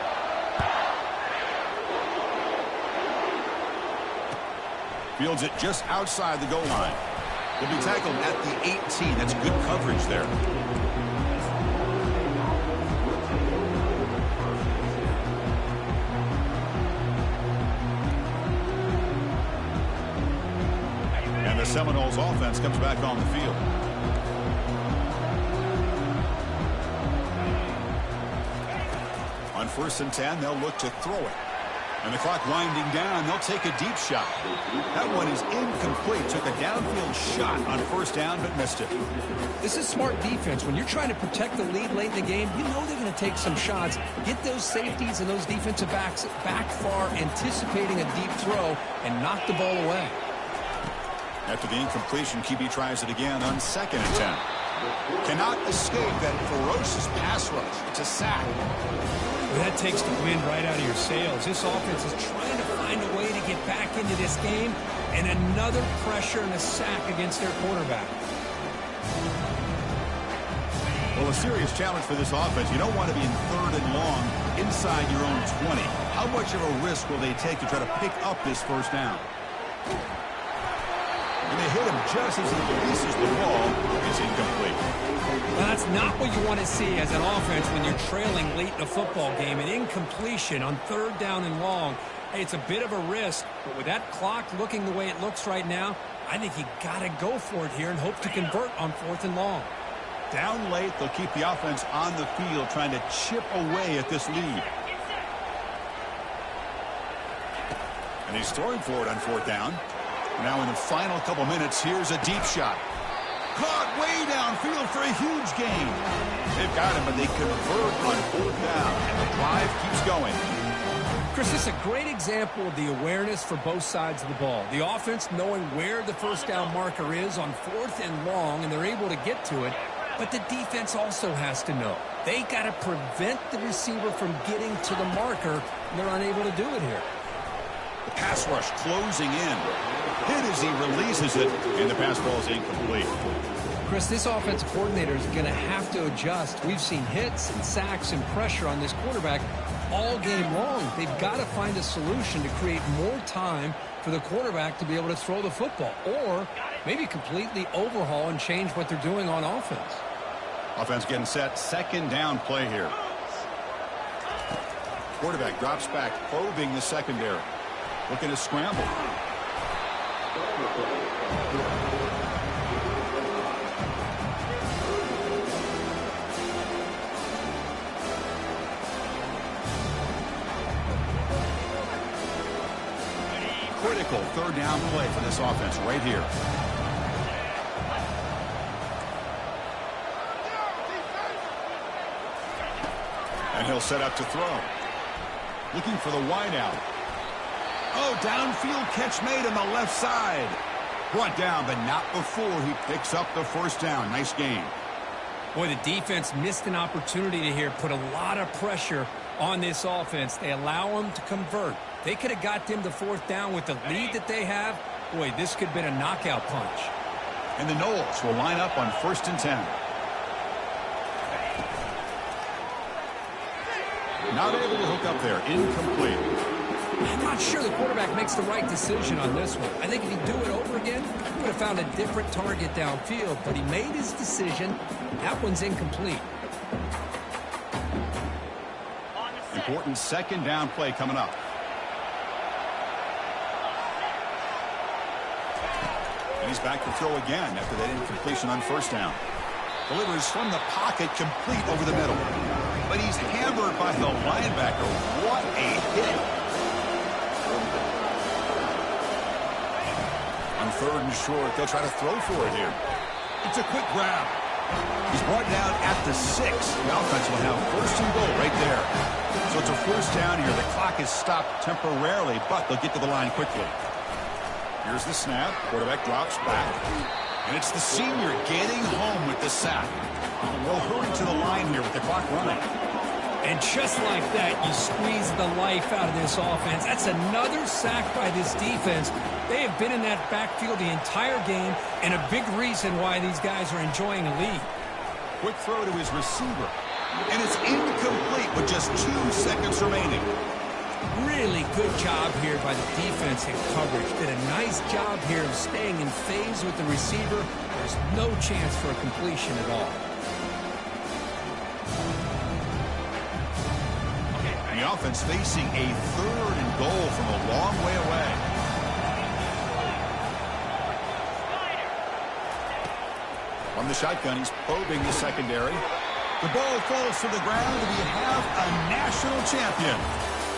Fields it just outside the goal line. Will be tackled at the 18. That's good coverage there. And the Seminoles offense comes back on the field. On 1st and 10, they'll look to throw it. And the clock winding down, they'll take a deep shot. That one is incomplete. Took a downfield shot on 1st down, but missed it. This is smart defense. When you're trying to protect the lead late in the game, you know they're going to take some shots. Get those safeties and those defensive backs back far, anticipating a deep throw, and knock the ball away. After the incompletion, QB tries it again on 2nd and 10. Cannot escape that ferocious pass rush. It's a sack. Well, that takes the wind right out of your sails. This offense is trying to find a way to get back into this game, and another pressure and a sack against their quarterback. Well, a serious challenge for this offense. You don't want to be in 3rd and long inside your own 20. How much of a risk will they take to try to pick up this 1st down? And they hit him just as he releases the ball. It's incomplete. Well, that's not what you want to see as an offense when you're trailing late in a football game. An incompletion on 3rd down and long. Hey, it's a bit of a risk, but with that clock looking the way it looks right now, I think you got to go for it here and hope to convert on 4th and long. Down late, they'll keep the offense on the field trying to chip away at this lead. And he's throwing for it on 4th down. Now in the final couple minutes, here's a deep shot. Caught way downfield for a huge gain. They've got him, but they convert on 4th down, and the drive keeps going. Chris, this is a great example of the awareness for both sides of the ball. The offense knowing where the 1st down marker is on 4th and long, and they're able to get to it. But the defense also has to know. They got to prevent the receiver from getting to the marker, and they're unable to do it here. The pass rush closing in. Hit as he releases it, and the pass ball is incomplete. Chris, this offensive coordinator is going to have to adjust. We've seen hits and sacks and pressure on this quarterback all game long. They've got to find a solution to create more time for the quarterback to be able to throw the football, or maybe completely overhaul and change what they're doing on offense. Offense getting set. 2nd down play here. Quarterback drops back, probing the secondary. Looking to scramble. Critical 3rd down play for this offense right here. And he'll set up to throw. Looking for the wideout. Oh, downfield catch made on the left side. Brought down, but not before he picks up the 1st down. Nice game. Boy, the defense missed an opportunity to here put a lot of pressure on this offense. They allow them to convert. They could have got them to 4th down with the lead that they have. Boy, this could have been a knockout punch. And the Noles will line up on 1st and 10. Not able to hook up there. Incomplete. I'm not sure the quarterback makes the right decision on this one. I think if he'd do it over again, he would have found a different target downfield, but he made his decision. That one's incomplete. Important 2nd down play coming up. And he's back to throw again after that incompletion on 1st down. Delivers from the pocket, complete over the middle. But he's hammered by the linebacker. What a hit. On 3rd and short, they'll try to throw for it here. It's a quick grab. He's brought down at the 6. The offense will have 1st and goal right there. So it's a 1st down here. The clock is stopped temporarily, but they'll get to the line quickly. Here's the snap. Quarterback drops back. And it's the senior getting home with the sack. They'll hurry to the line here with the clock running. And just like that, you squeeze the life out of this offense. That's another sack by this defense. They have been in that backfield the entire game, and a big reason why these guys are enjoying a lead. Quick throw to his receiver. And it's incomplete with just 2 seconds remaining. Really good job here by the defense in coverage. Did a nice job here of staying in phase with the receiver. There's no chance for a completion at all. And the offense facing a 3rd and goal from a long way away. From the shotgun, he's probing the secondary. The ball falls to the ground, and we have a national champion.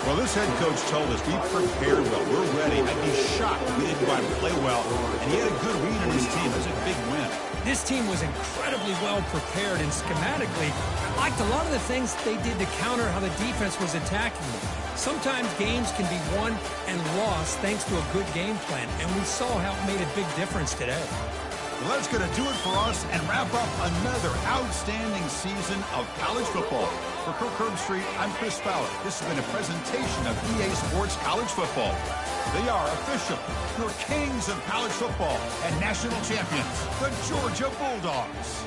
Well, this head coach told us we prepared well. We're ready. I'd be shocked if we didn't go out and play well. And he had a good read on his team. It was a big win. This team was incredibly well prepared, and schematically, I liked a lot of the things they did to counter how the defense was attacking them. Sometimes games can be won and lost thanks to a good game plan, and we saw how it made a big difference today. Well, that's going to do it for us and wrap up another outstanding season of college football. For Kirk Herbstreit, I'm Chris Fowler. This has been a presentation of EA Sports College Football. They are official, your kings of college football and national champions, the Georgia Bulldogs.